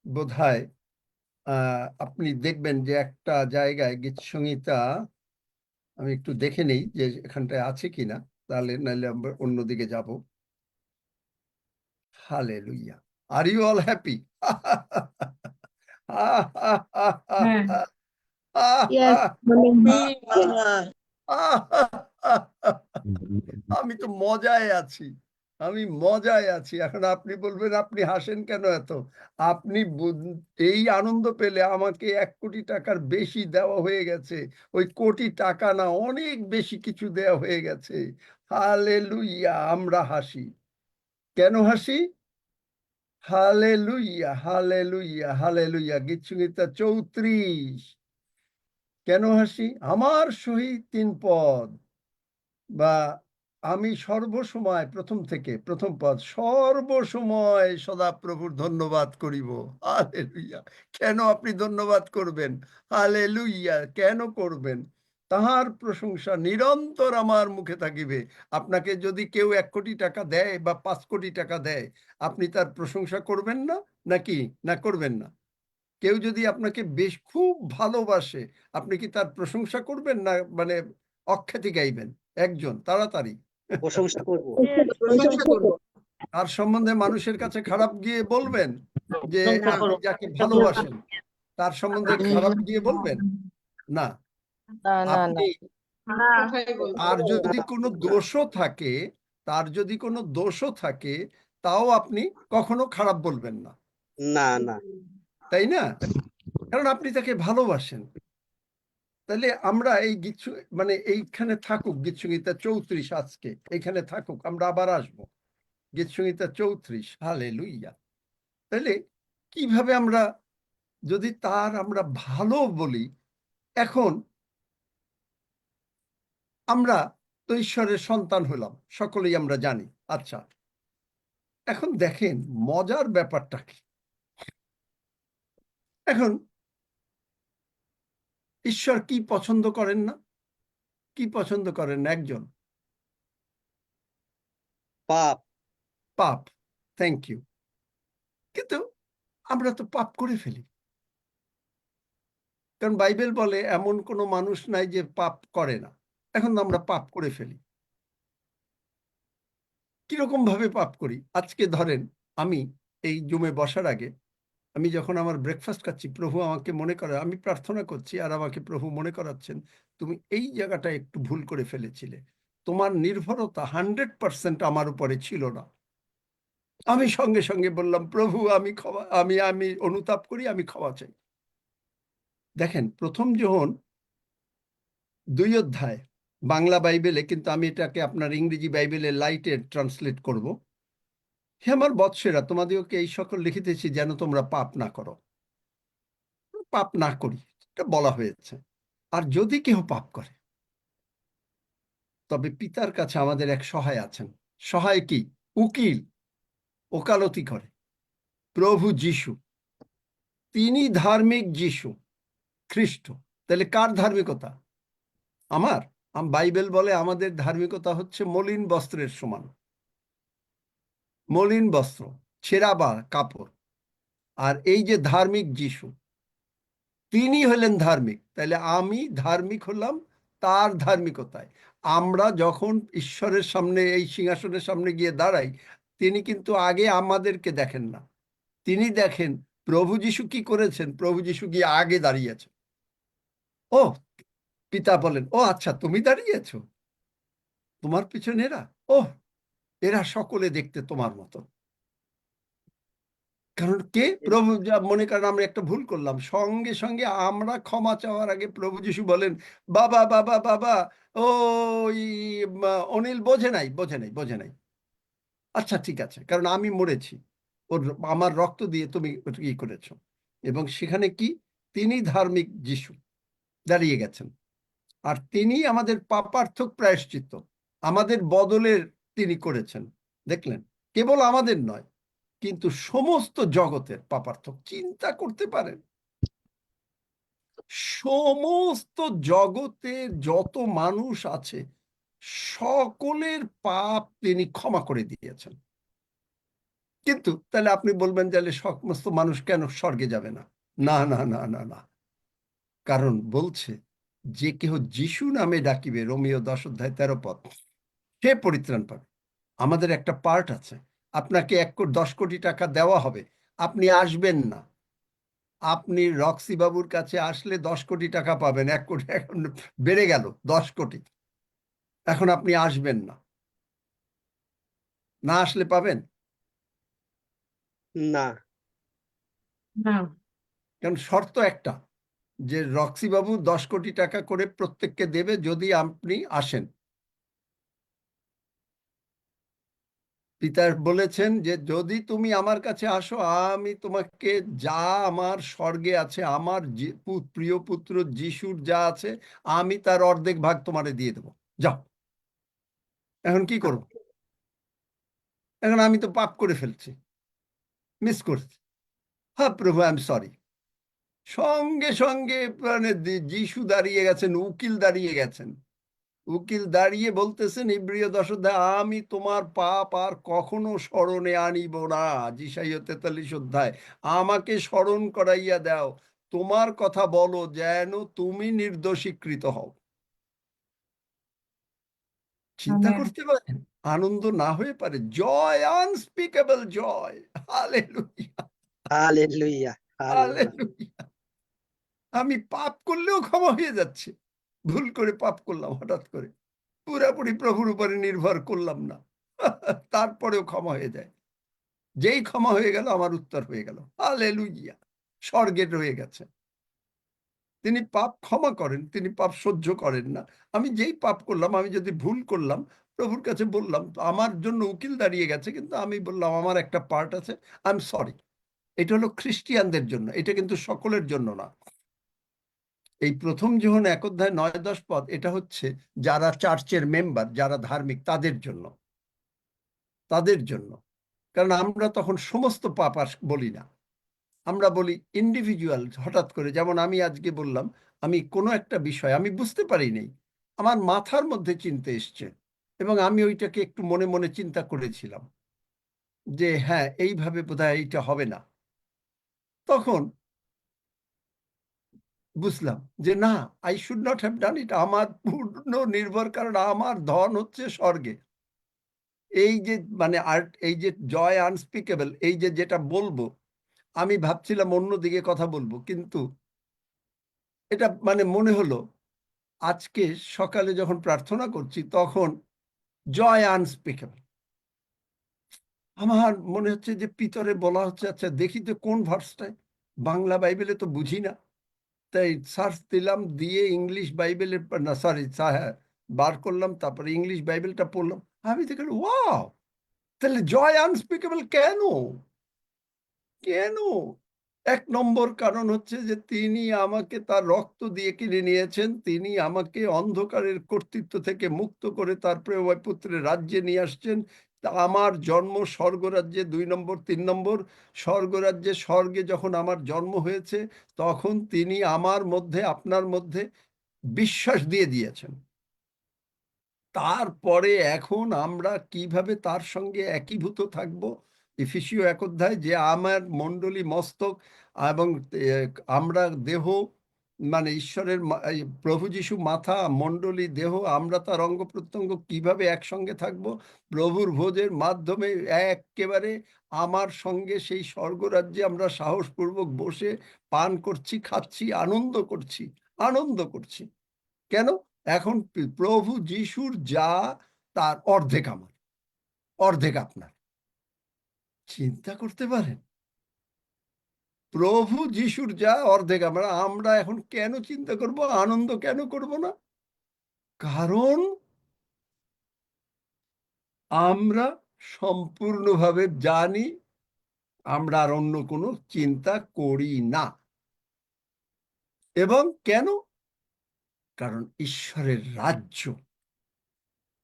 বোধহয় আপনি দেখবেন যে একটা জায়গায় গীতসংহিতা, আমি একটু দেখে নেই যে এখানটায় আছে কিনা, তাহলে নাহলে আমরা অন্যদিকে যাব। Hallelujah. Are you all happy? Yes, আমি তো মজায় আছি, আমি মজায় আছি। এখন আপনি বলবেন, আপনি হাসেন কেন এত? আপনি এই আনন্দ পেলে, আমাকে 1 কোটি টাকার বেশি দেওয়া হয়ে গেছে। ওই কোটি টাকা না, অনেক বেশি কিছু দেওয়া হয়ে গেছে। হালেলুইয়া। আমরা হাসি। কেন হাসি? Hallelujah, hallelujah, hallelujah. গীতসংহিতা 34। কেন হাসি? আমার সহিত 3 পদ, বা আমি সর্বসময় প্রথম থেকে প্রথম পদ সর্বসময় সদাপ্রভুর ধন্যবাদ করিব। হালেলুইয়া। কেন আপনি ধন্যবাদ করবেন? হালেলুইয়া। কেন করবেন? তাহার প্রশংসা নিরন্তর আমার মুখে থাকিবে। আপনাকে যদি কেউ 1 কোটি টাকা দেয় বা 5 কোটি টাকা দেয়, আপনি তার প্রশংসা করবেন না? নাকি? না করবেন না? কেউ যদি আপনাকে বেশ খুব ভালোবাসে, আপনি কি তার প্রশংসা করবেন না মানে অখ্যাতি গাইবেন? একজন তাড়াতাড়ি। প্রশংসা করব। প্রশংসা করব। তার সম্বন্ধে মানুষের কাছে খারাপ গিয়ে বলবেন যে প্রশংসা আপনি করো। যাকে ভালোবাসেন তার সম্বন্ধে খারাপ গিয়ে বলবেন? না। না না না আপনি কথাই বলবো। তার যদি কোনো দোষও থাকে, তার যদি কোনো দোষও থাকে, তাও আপনি কখনো খারাপ বলবেন না। না না তাই না? কারণ আপনি তাকে ভালোবাসেন। তাহলে আমরা এই গীত মানে এইখানে থাকুক গীতসংহিতা 34 আজকে এইখানে থাকুক, আমরা আবার আসবো গীতসংহিতা 34। হালেলুইয়া। তাহলে কিভাবে আমরা যদি তার আমরা ভালো বলি, এখন আমরা তো ঈশ্বরের সন্তান হলাম, সকলেই আমরা জানি। আচ্ছা, এখন দেখেন মজার ব্যাপারটা কি। এখন ঈশ্বর কি পছন্দ করেন না? কি পছন্দ করেন না? একজন পাপ। পাপ। Thank you. কিন্তু আমরা তো পাপ করে ফেলি। কারণ বাইবেল বলে এমন কোনো মানুষ নাই যে পাপ করে না। এখন আমরা পাপ করে ফেলি। কিরকম ভাবে পাপ করি? আজকে ধরেন আমি এই জুমে বসার আগে আমি যখন আমার ব্রেকফাস্ট খাচ্ছি, প্রভু আমাকে মনে করে, আমি প্রার্থনা করছি আর আমাকে প্রভু মনে করাচ্ছেন, তুমি এই জায়গাটা একটু ভুল করে ফেলেছিলে। তোমার নির্ভরতা 100% আমার উপরে ছিল না। আমি সঙ্গে সঙ্গে বললাম, প্রভু আমি ক্ষমা, আমি অনুতাপ করি, আমি ক্ষমা চাই। দেখেন প্রথম যোহন 2 অধ্যায় বাংলা বাইবেলে, কিন্তু আমি এটাকে আপনার ইংরেজি বাইবেলে লাইটে ট্রান্সলেট করব। হে আমার বৎসেরা, তোমাদেরকে এই সকল লিখিতেছি যেন তোমরা পাপ না করো। পাপ না করি এটা বলা হয়েছে। আর যদি কেহ পাপ করে, তবে পিতার কাছে আমাদের এক সহায় আছেন। সহায় কি? উকিল, ওকালতি করে, প্রভু যিশু। তিনি ধার্মিক যিশু খ্রিস্ট। তাহলে কার ধার্মিকতা? আমার। বাইবেল বলে আমাদের ধার্মিকতা হচ্ছে মলিন বস্ত্রের সমান। মলিন বস্ত্র, ছেঁড়া বা কাপড়। আর এই যে ধার্মিক যিশু, তিনি হলেন ধার্মিক। তাহলে আমি ধার্মিক হলাম তার ধার্মিকতায়। আমরা যখন ঈশ্বরের সামনে, এই সিংহাসনের সামনে গিয়ে দাঁড়াই, তিনি কিন্তু আগে আমাদেরকে দেখেন না। তিনি দেখেন প্রভু যিশু কি করেছেন। প্রভু যিশু গিয়ে আগে দাঁড়িয়েছে। ও পিতা বলেন, ও আচ্ছা তুমি দাঁড়িয়েছো, তোমার পিছনে এরা, ও এরা সকলে দেখতে তোমার মতো। কারণ কে? প্রভু। যা মনে করেন আমরা একটা ভুল করলাম, সঙ্গে সঙ্গে আমরা ক্ষমা চাওয়ার আগে প্রভু যিশু বলেন, বাবা বাবা বাবা, ও অনিল বোঝে নাই বোঝে নাই বোঝে নাই। আচ্ছা ঠিক আছে, কারণ আমি মরেছি, ওর আমার রক্ত দিয়ে তুমি ই করেছ। এবং সেখানে কি? তিনি ধার্মিক যিশু দাঁড়িয়ে গেছেন। আর তিনি আমাদের পাপার্থক প্রায়শ্চিত্ত, আমাদের বদলের তিনি করেছেন। দেখলেন, কেবল আমাদের নয় কিন্তু সমস্ত জগতের পাপার্থক। চিন্তা করতে পারেন, সমস্ত জগতের যত মানুষ আছে সকলের পাপ তিনি ক্ষমা করে দিয়েছেন। কিন্তু তাহলে আপনি বলবেন, তাহলে সমস্ত মানুষ কেন স্বর্গে যাবে না? না না না না না। কারণ বলছে, যে কেহ যিশু নামে ডাকিবে, রোমিও 10 অধ্যায় 13 পদ, সে পরিত্রাণ পাবে। আমাদের একটা পার্ট আছে। আপনাকে 10 কোটি টাকা দেওয়া হবে, আপনি আসবেন না। আপনি রক্সি বাবুর কাছে আসলে 10 কোটি টাকা পাবেন। 1 কোটি এখন বেড়ে গেল 10 কোটি। এখন আপনি আসবেন না। না আসলে পাবেন না না। কারণ শর্ত একটা, যে রক্সি বাবু 10 কোটি টাকা করে প্রত্যেককে দেবে যদি আপনি আসেন। পিতা বলেছেন যে যদি তুমি আমার কাছে আসো, আমি তোমাকে যা আমার স্বর্গে আছে, আমার প্রিয় পুত্র যিশুর যা আছে, আমি তার অর্ধেক ভাগ তোমারে দিয়ে দেবো। যাও। এখন কি করব? এখন আমি তো পাপ করে ফেলছি, মিস করছি। হ্যাঁ প্রভু, আই এম সরি। সঙ্গে সঙ্গে মানে যিশু দাঁড়িয়ে গেছেন, উকিল দাঁড়িয়ে গেছেন। উকিল দাঁড়িয়ে বলতেছেন ইব্রিয় 10 অধ্যায়, আমি তোমার পাপ আর কখনো স্মরণে আনিব না। যিশাইয়া 43 অধ্যায়, আমাকে স্মরণ করাইয়া দাও, তোমার কথা বলো যেন তুমি নির্দোষীকৃত হও। চিন্তা আমেন। করতে পারেন? আনন্দ না হয়ে পারে? Joy, unspeakable joy. Hallelujah, hallelujah, hallelujah. Hallelujah. আমি পাপ করলেও ক্ষমা হয়ে যাচ্ছে। ভুল করে পাপ করলাম হঠাৎ করে, পুরাপুরি প্রভুর উপরে নির্ভর করলাম না, তারপরেও ক্ষমা হয়ে যায়। যেই ক্ষমা হয়ে গেল, আমার উত্তর হয়ে গেল। হালেলুয়া, স্বর্গে রয়ে গেছে। তিনি পাপ ক্ষমা করেন, তিনি পাপ সহ্য করেন না। আমি যেই পাপ করলাম, আমি যদি ভুল করলাম, প্রভুর কাছে বললাম, তো আমার জন্য উকিল দাঁড়িয়ে গেছে, কিন্তু আমি বললাম আমার একটা পার্ট আছে, আই এম সরি। এটা হলো খ্রিস্টিয়ানদের জন্য, এটা কিন্তু সকলের জন্য না। এই প্রথম যোহন 1 অধ্যায় 9-10 পদ, এটা হচ্ছে যারা চার্চের মেম্বার, যারা ধার্মিক, তাদের জন্য, তাদের জন্য। কারণ আমরা তখন সমস্ত পাপ আর বলি না, আমরা বলি ইন্ডিভিজুয়াল। হঠাৎ করে, যেমন আমি আজকে বললাম, আমি কোনো একটা বিষয় আমি বুঝতে পারি নাই, আমার মাথার মধ্যে চিন্তা এসছে, এবং আমি ওইটাকে একটু মনে মনে চিন্তা করেছিলাম যে হ্যাঁ, এইভাবে বোধহয় এইটা হবে না। তখন বুঝলাম যে না, I should not have done it. আমার পূর্ণ নির্ভর, কারণ আমার ধন হচ্ছে স্বর্গে। এই যে মানে আর্ট, এই যে জয় আনস্পিকেবল, এই যে যেটা বলবো, আমি ভাবছিলাম অন্যদিকে কথা বলবো, কিন্তু এটা মানে মনে হলো আজকে সকালে যখন প্রার্থনা করছি, তখন জয় আনস্পিকেবল আমার মনে হচ্ছে যে পিতরে বলা হচ্ছে, আচ্ছা দেখি তো কোন ভার্সটায়, বাংলা বাইবেলে তো বুঝি না, তাই সার্চ দিলাম, দিয়ে ইংলিশ বাইবেলের, না সরি, বার করলাম, তারপরে ইংলিশ বাইবেলটা পড়লাম। আমি দেখলাম ওয়াও, তাহলে জয় আনস্পিকেবল কেন? কেন? 1 নম্বর কারণ হচ্ছে যে তিনি আমাকে তার রক্ত দিয়ে কিনে নিয়েছেন, তিনি আমাকে অন্ধকারের কর্তৃত্ব থেকে মুক্ত করে তার প্রিয় পুত্রের রাজ্যে নিয়ে আসছেন। তা আমার জন্ম স্বর্গরাজ্যে, 2 নম্বর। 3 নম্বর, স্বর্গরাজ্যে, স্বর্গে যখন আমার জন্ম হয়েছে, তখন তিনি আমার মধ্যে, আপনার মধ্যে বিশ্বাস দিয়ে দিয়েছেন। তারপরে এখন আমরা কিভাবে তার সঙ্গে একীভূত থাকব? এফেসীয় 1 অধ্যায়, যে আমার মণ্ডলী মস্তক, এবং আমরা দেহ, মানে ঈশ্বরের এই প্রভু যীশু মাথা, মণ্ডলী দেহ, আমরা তার অঙ্গ প্রত্যঙ্গ, কিভাবে একসঙ্গে থাকব? প্রভুর ভোজের মাধ্যমে একেবারে আমার সঙ্গে সেই স্বর্গরাজ্যে আমরা সাহসপূর্বক বসে পান করছি, খাচ্ছি, আনন্দ করছি, আনন্দ করছি। কেন? এখন প্রভু যিশুর যা, তার অর্ধেক আমার, অর্ধেক আপনার। চিন্তা করতে পারেন? প্রভু যিশুর যা, অর্ধেক আমরা। আমরা এখন কেন চিন্তা করব, আনন্দ কেন করব না? কারণ আমরা সম্পূর্ণভাবে জানি, আমরা আর অন্য কোনো চিন্তা করি না। এবং কেন? কারণ ঈশ্বরের রাজ্য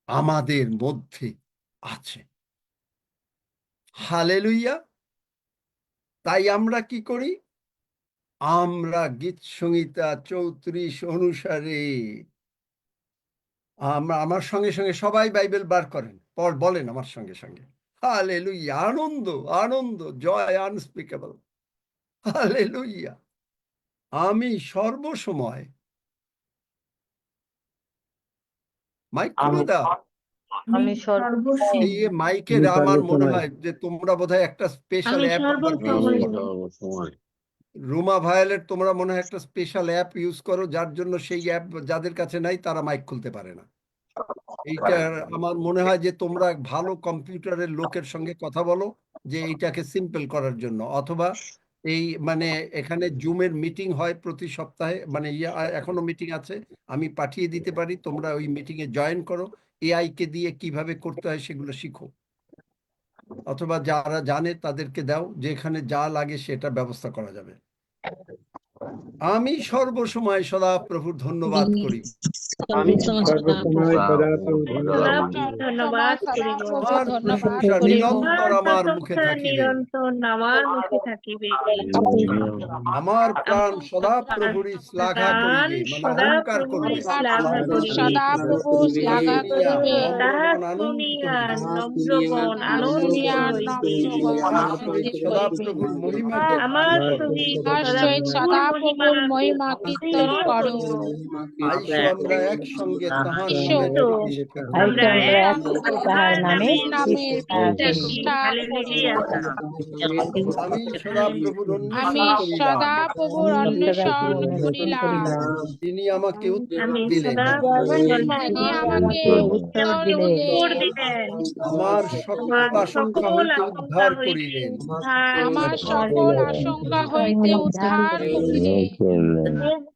আমাদের মধ্যে আছে। হালেলুইয়া। তাই আমরা কি করি? আমরা গীত সংহিতা 34 অনুসারে, আমার সঙ্গে সঙ্গে সবাই বাইবেল বার করেন, বলেন আমার সঙ্গে সঙ্গে, হালেলুইয়া, আনন্দ, আনন্দ, জয় আনস্পিকেবল, হালেলুইয়া। আমি সর্বসময়, মাইক খুলে দাও। আমি সর্বসময়, এই মাইকের আমি আমার মনে সর্বসময়। হয় যে তোমরা বোধহয় একটা স্পেশাল আমি অ্যাপ আবার ইউজ সর্বসময়, করো। রুমা ভায়োলেট, তোমরা মনে হয় একটা স্পেশাল অ্যাপ ইউজ করো, যার জন্য সেই অ্যাপ যাদের কাছে নাই তারা মাইক খুলতে পারে না। এইটা আমার মনে হয় যে তোমরা ভালো কম্পিউটারের লোকের সঙ্গে কথা বলো, যে এইটাকে সিম্পল করার জন্য। অথবা এই মানে এখানে জুমের মিটিং হয় প্রতি সপ্তাহে, মানে এখনো মিটিং আছে, আমি পাঠিয়ে দিতে পারি, তোমরা ওই মিটিংয়ে জয়েন করো, এআই কে দিয়ে কিভাবে করতে হয় সেগুলো শিখো। অথবা যারা জানে তাদেরকে দাও, যেখানে যা লাগে সেটা ব্যবস্থা করা যাবে। আমি সর্বসময় সদাপ্রভুর ধন্যবাদ করি। আমি সর্বসময় সদাপ্রভু ধন্যবাদ করি। ধন্যবাদ করিব। আমার ধন্যবাদ প্রশংসা করিব। নিরন্তর আমার মুখে থাকিবে। নিরন্তর আমার মুখে থাকিবে। আমার প্রাণ সদাপ্রভুরই শ্লাঘা করিবে, মানে অহংকার সদাপ্রভুর করিবে। শ্লাঘা করিবে। সদাপ্রভু শ্লাঘা করিবে। তাহা আনন্দিত শুনিয়া হইবে। নম্রগণ আনন্দিত হইবে। আমার সহিত সদাপ্রভুর মহিমা আমার কীর্তন করো। সহিত তার সহিত সদাপ্রভুর মহিমা কীর্তন করো। আইসো আমরা একসঙ্গে তাহার এসো। নামে আমরা একসঙ্গে তাহার নামে নামের প্রতিষ্ঠা করি। আমি সদাপ্রভুর আমি অন্বেষণ করিলাম, সদাপ্রভুর অন্বেষণ করিলাম। তিনি আমাকে উত্তর আমি দিলেন। তিনি আমাকে উত্তর দিলেন। আমার সকল আশঙ্কা হইতে উদ্ধার করিলেন। আমার সকল আশঙ্কা হইতে উদ্ধার করিলেন।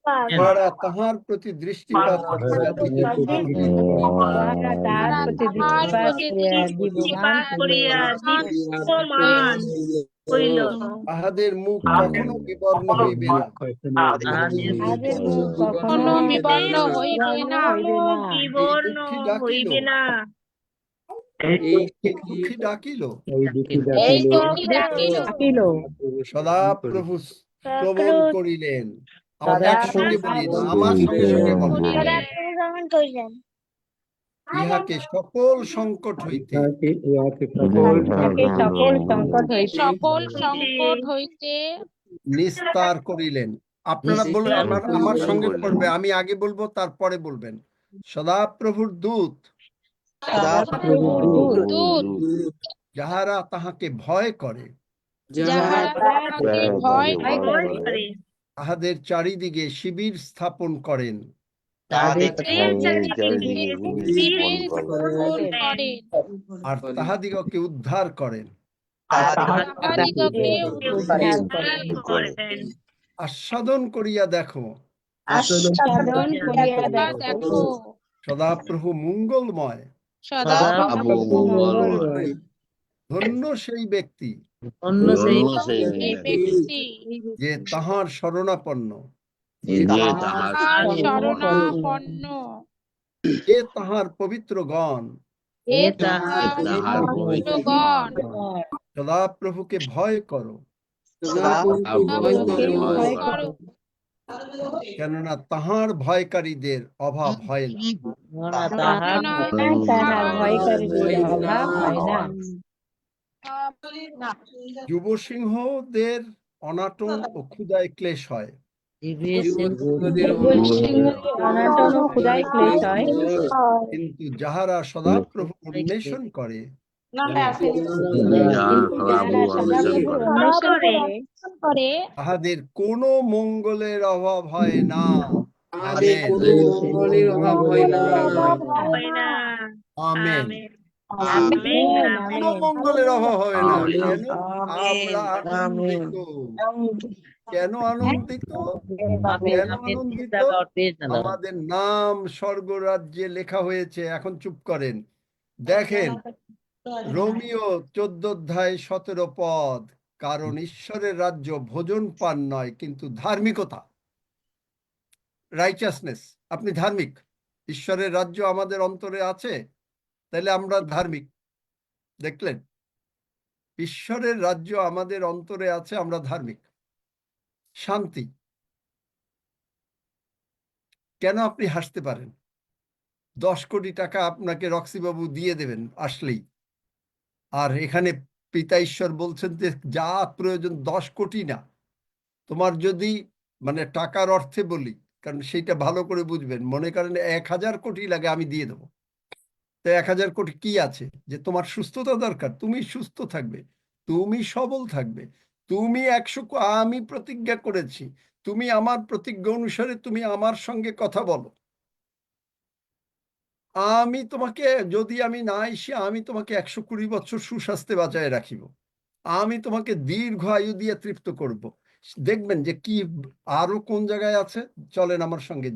তাহারা তাহার প্রতি দৃষ্টিপাত করিয়া তাহার প্রতি দৃষ্টিপাত করিয়া দীপ্যমান হইল। তাহাদের মুখ কখনো বিবর্ণ হইবে না। তাহাদের মুখ কখনো বিবর্ণ হইবে না। বিবর্ণ হইবে না। দুঃখী ডাকিল, এই দুঃখী ডাকিল। সদাপ্রভু শ্রবণ করিলেন। আমাদের একসঙ্গে বলি না, আমার সঙ্গে সঙ্গে বলো। ইহাকে সকল সংকট হইতে সকল সংকট হইতে সকল সংকট হইতে নিস্তার করিলেন। আপনারা বলবেন, আমার সঙ্গে পড়বে, আমি আগে বলবো তারপরে বলবেন। সদাপ্রভুর দূত দূত যাহারা তাহাকে ভয় করে, যাহারা তাহাকে ভয় করে, তাহাদের চারিদিকে শিবির স্থাপন করেন। শিবির স্থাপন করেন। আর তাহাদিগকে উদ্ধার করেন। তাহাদিগকে উদ্ধার করেন। আস্বাদন করিয়া দেখো, সাধন করিয়া দেখো, সদাপ্রভু মঙ্গলময়। সদাপ্রভু মঙ্গলময়। ধন্য সেই ব্যক্তি সেই ব্যক্তি যে তাহার শরণাপন্ন, তাহার শরণাপন্ন, এ তাহার পবিত্রগণ। এ তাহার পবিত্রগণ। সদাপ্রভুকে ভয় করো, সদাপ্রভুকে ভয় করো, কেননা তাহার ভয়কারীদের অভাব হয় না। তাহার ভয়কারীদের অভাব হয় না। যুব সিংহদের অনাটন ও ক্ষুধায় ক্লেশ হয়, অনাটন ও ক্ষুধায় ক্লেশ হয়, কিন্তু যাহারা সদাপ্রভু অন্বেষণ করে যাহারা সদাপ্রভুর অন্বেষণ করে তাহাদের কোনো মঙ্গলের অভাব হয় না। আমাদের কোনো মঙ্গলের অভাব হয় না। আমেন। আমেন, কোনো আমেন। মঙ্গলের অভাব হবে না। আমেন। কেন? আমরা আনন্দিত। কেন আনন্দিত? কেন আনন্দিত? আমাদের নাম স্বর্গরাজ্যে লেখা হয়েছে। এখন চুপ করেন, দেখেন রোমিও 14:17 কারণ ঈশ্বরের রাজ্য ভোজন পান নয়, কিন্তু ধার্মিকতা, রাইচাসনেস। আপনি ধার্মিক, ঈশ্বরের রাজ্য আমাদের অন্তরে আছে, তাহলে আমরা ধার্মিক। দেখলেন, ঈশ্বরের রাজ্য আমাদের অন্তরে আছে, আমরা ধার্মিক। শান্তি। কেন আপনি হাসতে পারেন? 10 কোটি টাকা আপনাকে রক্সিবাবু দিয়ে দেবেন আসলেই, আর এখানে পিতা ঈশ্বর বলছেন যে যা প্রয়োজন 10 কোটি না, তোমার যদি মানে টাকার অর্থে বলি, কারণ সেইটা ভালো করে বুঝবেন, মনে করেন 1000 কোটি লাগে, আমি দিয়ে দেবো। তো 1000 কোটি কি আছে? যে তোমার সুস্থতা দরকার, তুমি সুস্থ থাকবে, তুমি সবল থাকবে, তুমি 100, আমি প্রতিজ্ঞা করেছি, তুমি আমার প্রতিজ্ঞা অনুসারে তুমি আমার সঙ্গে কথা বলো, আমি তোমাকে, যদি আমি না এসে, আমি তোমাকে 120 বছর সুস্বাস্থ্যে বাঁচায় রাখিব, আমি তোমাকে দীর্ঘ আয়ু দিয়ে তৃপ্ত করব। দেখবেন যে কি আরো কোন জায়গায় আছে, চলেন আমার সঙ্গে।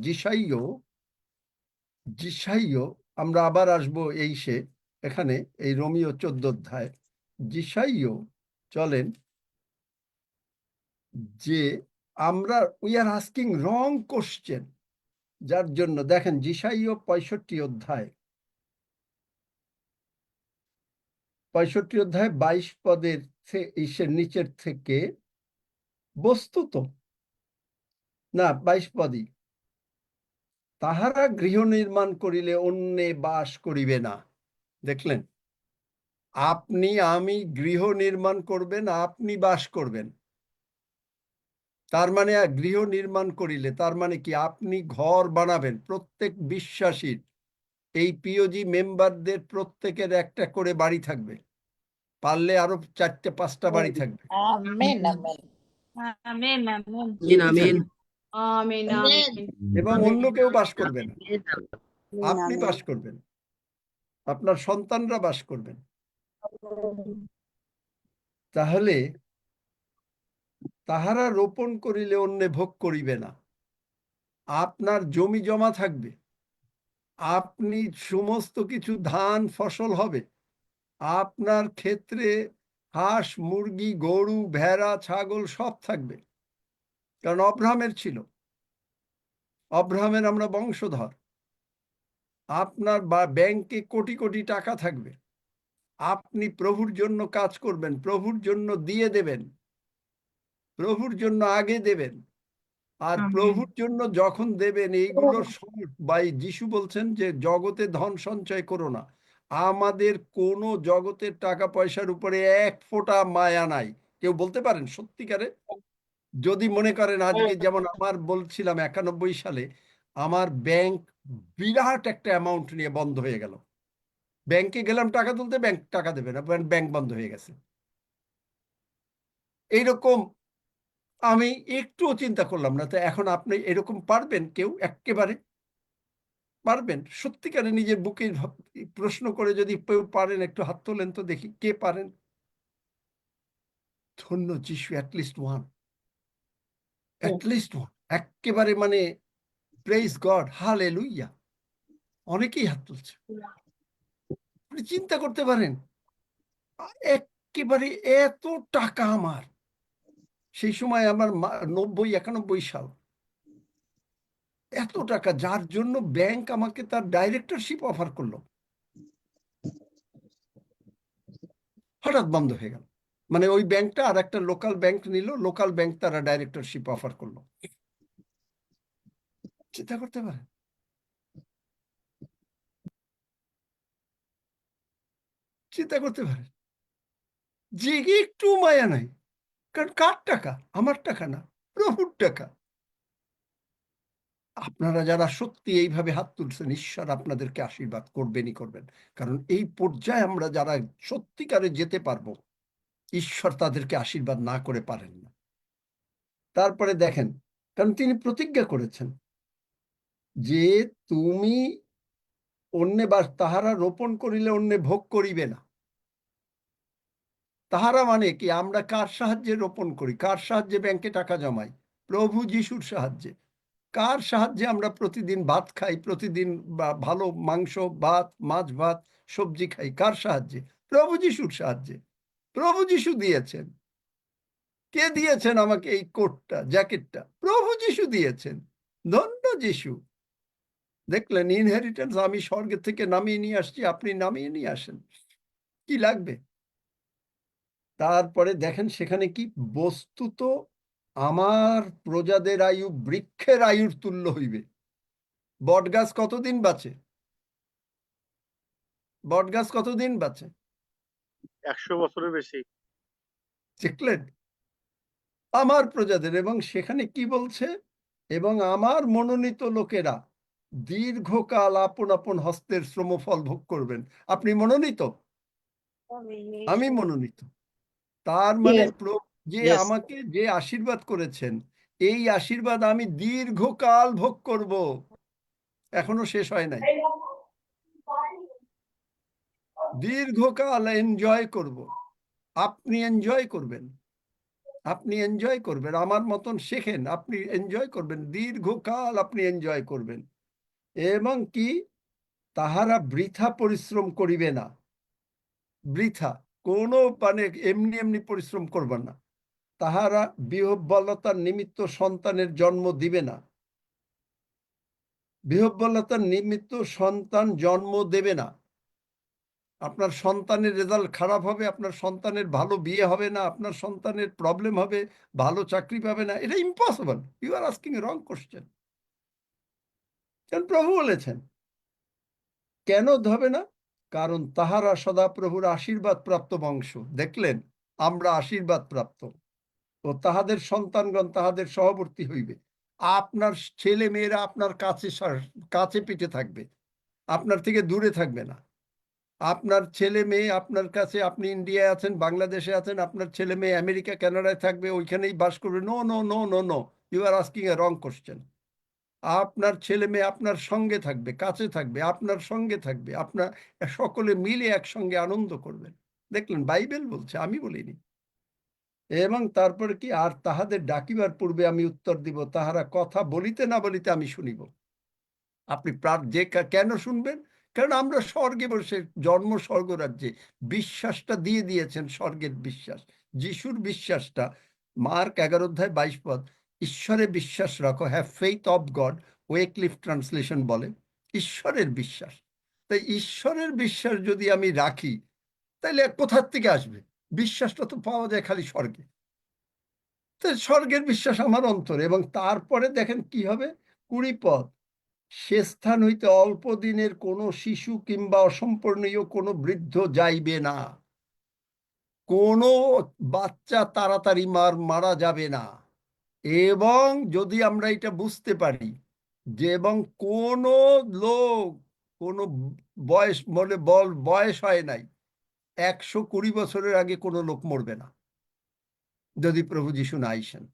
জিসাইও আমরা আবার আসবো এখানে এই রোমিও 14 জিসাইও চলেন, যে আমরা we are asking wrong question, যার জন্য দেখেন যিশাইয় 65 অধ্যায় 22 পদের ইসের নিচের থেকে বস্তুত না 22 পদই, তাহারা গৃহ নির্মাণ করিলে অন্যে বাস করিবে না। দেখলেন, আপনি আমি গৃহ নির্মাণ করবেন, আপনি বাস করবেন। তার মানে গৃহ নির্মাণ করিলে তার মানে কি আপনি ঘর বানাবেন। প্রত্যেক বিশ্বাসীর, এই পিওজি মেম্বারদের প্রত্যেকের একটা করে বাড়ি থাকবে, পারলে আরো 4-5টা বাড়ি থাকবে। আমেন আমেন আমেন আমেন আমিন আমিন আমিন আমিন এবং অন্য কেউ বাস করবে না, আপনি বাস করবেন, আপনার সন্তানরা বাস করবেন। তাহলে তাহারা রোপণ করিলে অন্যে ভোগ করিবে না। আপনার জমি জমা থাকবে, আপনি সমস্ত কিছু ধান ফসল হবে, আপনার ক্ষেত্রে হাঁস মুরগি গরু ভেড়া ছাগল সব থাকবে, কারণ অব্রাহামের ছিল, অব্রাহামের আমরা বংশধর। আপনার ব্যাংকে কোটি কোটি টাকা থাকবে, আপনি প্রভুর জন্য কাজ করবেন, প্রভুর জন্য দিয়ে দেবেন, প্রভুর জন্য আগে দেবেন। আর প্রভুর জন্য যখন দেবেন এইগুলোর যিশু বলছেন যে জগতে ধন সঞ্চয় করো না। আমাদের কোনো জগতের টাকা পয়সার উপরে এক ফোঁটা মায়া নাই। কেউ বলতে পারেন সত্যিকারে? যদি মনে করেন আজকে যেমন আমার বলছিলাম 91 সালে আমার ব্যাংক বিরাট একটা অ্যামাউন্ট নিয়ে বন্ধ হয়ে গেল, ব্যাংকে গেলাম টাকা তুলতে, ব্যাংক টাকা দেবে না, ব্যাংক বন্ধ হয়ে গেছে। এইরকম আমি একটুও চিন্তা করলাম না। তো এখন আপনি এরকম পারবেন? কেউ একেবারে পারবেন? সত্যিকারে নিজের বুকে প্রশ্ন করে যদি কেউ পারেন একটু হাত তোলেন তো দেখি, কে পারেন? ধন্য যিশু, অ্যাটলিস্ট ওয়ান, অ্যাটলিস্ট ওয়ান। একেবারে মানে প্রেইজ গড, হালেলুইয়া। অনেকেই হাত তুলছে। আপনি চিন্তা করতে পারেন একেবারে এত টাকা আমার, সেই সময় আমার 90-91 সাল, এত টাকা, যার জন্য ব্যাংক আমাকে তার ডাইরেক্টরশিপ অফার করলো, হঠাৎ বন্ধ হয়ে গেল। মানে ওই ব্যাংকটা আর একটা লোকাল ব্যাংক নিল, লোকাল ব্যাংক তারা ডাইরেক্টরশিপ অফার করলো। চিন্তা করতে পারেন? চিন্তা করতে পারেন যে একটু মায়া নাই, কারণ কার টাকা? আমার টাকা না, প্রভুর টাকা। আপনারা যারা সত্যি এইভাবে হাত তুলছেন, ঈশ্বর আপনাদেরকে আশীর্বাদ করবেনই করবেন। কারণ এই পর্যায়ে আমরা যারা সত্যিকারে যেতে পারবো, ঈশ্বর তাদেরকে আশীর্বাদ না করে পারেন না। তারপরে দেখেন, কারণ তিনি প্রতিজ্ঞা করেছেন যে তুমি অন্যে বাস, তাহারা রোপণ করিলে অন্যে ভোগ করিবে না। তাহারা মানে কি? আমরা কার সাহায্যে রোপণ করি? কার সাহায্যে ব্যাংকে টাকা জমাই? প্রভু যিশুর সাহায্যে। কার সাহায্যে আমরা প্রতিদিন ভাত খাই, প্রতিদিন ভালো মাংস ভাত মাছ ভাত সবজি খাই? কার সাহায্যে? প্রভু যিশুর সাহায্যে। প্রভু যিশু দিয়েছেন। কে দিয়েছেন আমাকে এই কোটটা, জ্যাকেটটা? প্রভু যিশু দিয়েছেন। ধন্য যিশু। দেখলেন, ইনহেরিটেন্স আমি স্বর্গের থেকে নামিয়ে নিয়ে আসছি, আপনি নামিয়ে নিয়ে আসেন। কি লাগবে? তারপরে দেখেন সেখানে কি, বস্তুত আমার প্রজাদের আয়ু বৃক্ষের আয়ুর তুল্য হইবে। বটগাছ কতদিন বাঁচে? বটগাছ কতদিন বাঁচে? 100 বছরের বেশি। দেখলেন, আমার প্রজাদের। এবং সেখানে কি বলছে? এবং আমার মনোনীত লোকেরা দীর্ঘকাল আপন আপন হস্তের শ্রমফল ভোগ করবেন। আপনি মনোনীত? আমি মনোনীত। তার মানে যে Yes. আমাকে যে আশীর্বাদ করেছেন, এই আশীর্বাদ আমি দীর্ঘকাল ভোগ করব, এখনো শেষ হয় নাই। দীর্ঘকাল এনজয় করব। আপনি এনজয় করবেন, আপনি এনজয় করবেন। আমার মতন শেখেন, আপনি এনজয় করবেন, দীর্ঘকাল আপনি এনজয় করবেন। এবং কি, তাহারা বৃথা পরিশ্রম করিবে না। বৃথা কোনো মানে এমনি এমনি পরিশ্রম করবেন না। তাহারা বিহ্বলতার নিমিত্ত সন্তানের জন্ম দিবে না। বিহ্বলতার নিমিত্ত সন্তান জন্ম দেবে না। আপনার সন্তানের রেজাল্ট খারাপ হবে, আপনার সন্তানের ভালো বিয়ে হবে না, আপনার সন্তানের প্রবলেম হবে, ভালো চাকরি পাবে না, এটা impossible. You are asking a wrong question. প্রভু বলেছেন কেন হবে না? কারণ তাহারা সদাপ্রভুর আশীর্বাদ প্রাপ্ত বংশ। দেখলেন, আমরা আশীর্বাদ প্রাপ্ত, ও তাহাদের সন্তানগণ তাহাদের সহবর্তী হইবে। আপনার ছেলে মেয়েরা আপনার কাছে পিঠে থাকবে, আপনার থেকে দূরে থাকবে না। আপনার ছেলে মেয়ে আপনার কাছে, আপনি ইন্ডিয়ায় আছেন, বাংলাদেশে আছেন, আপনার ছেলে মেয়ে আমেরিকা কানাডায় থাকবে, ওইখানেই বাস করবে। No no no no no, you are asking a wrong question. আপনার ছেলে মেয়ে আপনার সঙ্গে থাকবে, কাছে থাকবে, আপনার সঙ্গে থাকবে, আপনার সকলে মিলে একসঙ্গে আনন্দ করবেন। দেখলেন, বাইবেল বলছে, আমি বলিনি। এবং তারপরে কি, আর তাহাদের ডাকিবার পূর্বে আমি উত্তর দিব, তাহারা কথা বলিতে না বলিতে আমি শুনিব। আপনি কেন শুনবেন? কারণ আমরা স্বর্গে বসে, জন্ম স্বর্গরাজ্যে, বিশ্বাসটা দিয়ে দিয়েছেন, স্বর্গের বিশ্বাস, যিশুর বিশ্বাসটা। মার্ক 11:22 ঈশ্বরে বিশ্বাস রাখো, have faith of God, Wycliffe translation বলে, ঈশ্বরের বিশ্বাস। তাই ঈশ্বরের বিশ্বাস যদি আমি রাখি, তাহলে কোথার থেকে আসবে? বিশ্বাসটা তো পাওয়া যায় খালি স্বর্গে। তো স্বর্গের বিশ্বাস আমার অন্তরে। এবং তারপরে দেখেন কি হবে, 20 পদ, সে স্থান হইতে অল্প দিনের কোনো শিশু কিংবা অসম্পূর্ণীয় কোনো বৃদ্ধ যাইবে না। কোনো বাচ্চা তাড়াতাড়ি মারা যাবে না। এবং যদি আমরা এটা বুঝতে পারি যে, এবং কোনো লোক, কোনো বয়স হয় নাই, 120 বছরের আগে কোনো লোক মরবে না যদি প্রভু যিশু না আইসেন।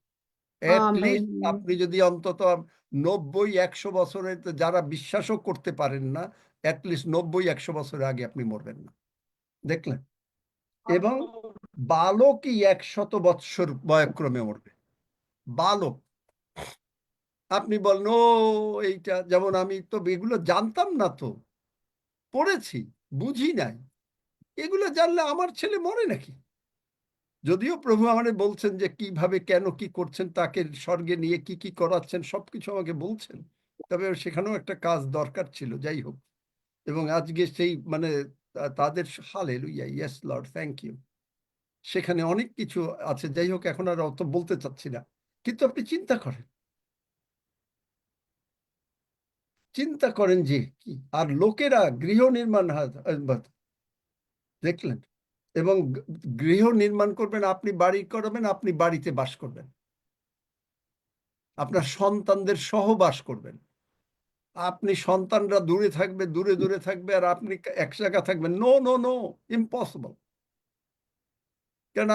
আমেন। আপনি যদি অন্তত 90-100 বছরের, যারা বিশ্বাসও করতে পারেন না, অ্যাটলিস্ট 90-100 বছরের আগে আপনি মরবেন না। দেখলেন? এবং বালকই 100 বৎসর বয়ক্রমে মরবে। বালক। আপনি বলেন, ও এইটা, যেমন আমি তো এগুলো জানতাম না, তো পড়েছি, বুঝি নাই। এগুলো জানলে আমার ছেলে মরে নাকি? যদিও প্রভু আমাদের বলছেন যে কিভাবে, কেন, কি করছেন, তাকে স্বর্গে নিয়ে কি কি করাচ্ছেন, সবকিছু আমাকে বলছেন। তবে সেখানেও একটা কাজ দরকার ছিল, যাই হোক। এবং আজকে সেই মানে তাদের hallelujah, yes lord, thank you, সেখানে অনেক কিছু আছে। যাই হোক, এখন আর অত বলতে চাচ্ছি না। কিন্তু আপনি চিন্তা করেন যে কি, আর লোকেরা গৃহ নির্মাণ, দেখলেন, এবং গৃহ নির্মাণ করবেন, আপনি বাড়ি করবেন, আপনি বাড়িতে বাস করবেন, আপনার সন্তানদের সহবাস করবেন। আপনি সন্তানরা দূরে থাকবে, দূরে থাকবে, আর আপনি এক জায়গা থাকবেন। No no no, impossible. কারণ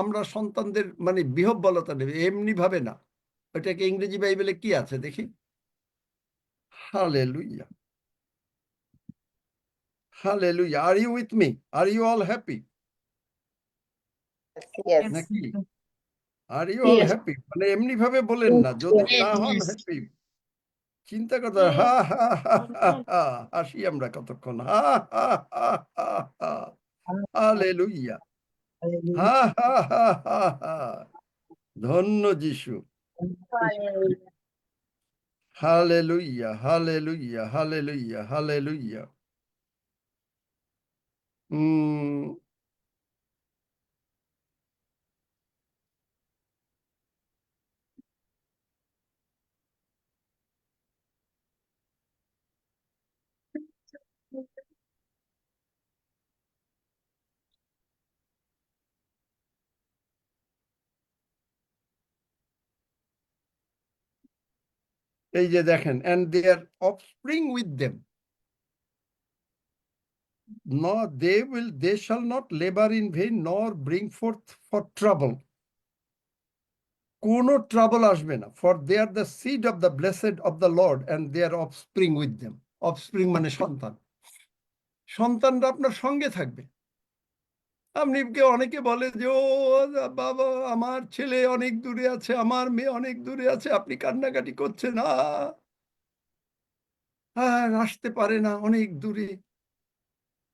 আমরা সন্তানদের মানে বিহ্বলতা নেবে, এমনি ভাবে না। ওইটাকে ইংরেজি বাইবেলে কি আছে দেখি? Hallelujah, hallelujah. Are you with me? Are you all happy? Yes. নাকি আর ইউ অল হ্যাপি? মানে এমনি ভাবে বলেন না, যদি না হন হ্যাপি, চিন্তা করতে হা হা হা হা হা, হাসি আমরা কতক্ষণ, হা হা হা হা হা, হালেলুয়া, হা হা হা হা হা। ধন্য যিশু। Hallelujah, hallelujah, hallelujah, hallelujah. এই যে দেখেন, and their offspring with them, nor they shall not labor in vain, nor bring forth for trouble. কোনো ট্রাবল আসবে না। For they are the seed of the blessed of the Lord, and their offspring with them. Offspring মানে সন্তান। সন্তানরা আপনার সঙ্গে থাকবে। আপনি অনেকে বলে যে, ও বাবা, আমার ছেলে অনেক দূরে আছে, আমার মেয়ে অনেক দূরে আছে, আপনি কান্নাকাটি করছেন, আসতে পারে না, অনেক দূরে।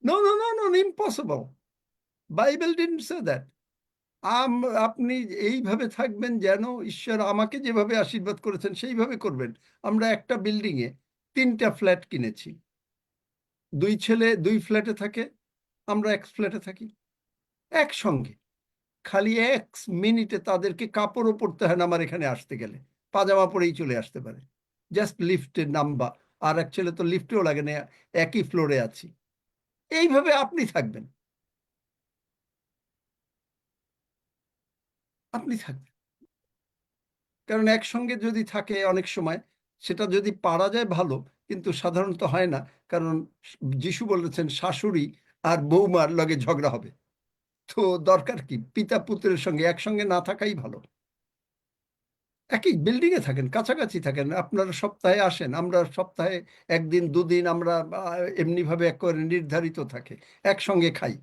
No, no, no, no, impossible. Bible didn't say that. আপনি এইভাবে থাকবেন যেন ঈশ্বর আমাকে যেভাবে আশীর্বাদ করেছেন সেইভাবে করবেন। আমরা একটা বিল্ডিংয়ে 3টা ফ্ল্যাট কিনেছি, 2 ছেলে 2 ফ্ল্যাটে থাকে, আমরা এক ফ্ল্যাটে থাকি একসঙ্গে। খালি 1 মিনিটে তাদেরকে কাপড়ও পরতে হয় না আমার এখানে আসতে গেলে, পাজামা পরেই চলে আসতে পারে, জাস্ট লিফটের নাম্বার। আর এক ছেলে তো লিফটেও লাগে না, একই ফ্লোরে আছি। এইভাবে আপনি থাকবেন, আপনি থাকবেন। কারণ একসঙ্গে যদি থাকে অনেক সময় সেটা যদি পারা যায় ভালো, কিন্তু সাধারণত হয় না। কারণ যিশু বলেছেন শাশুড়ি আর বৌমার লগে ঝগড়া হবে। তো দরকার কি, পিতা পুত্রের সঙ্গে একসঙ্গে না থাকাই ভালো। একই বিল্ডিং এ থাকেন, কাছাকাছি থাকেন, আপনারা সপ্তাহে আসেন, আমরা সপ্তাহে 1 দিন 2 দিন আমরা এমনি ভাবে একেবারে নির্ধারিত থাকে, একসঙ্গে খাই।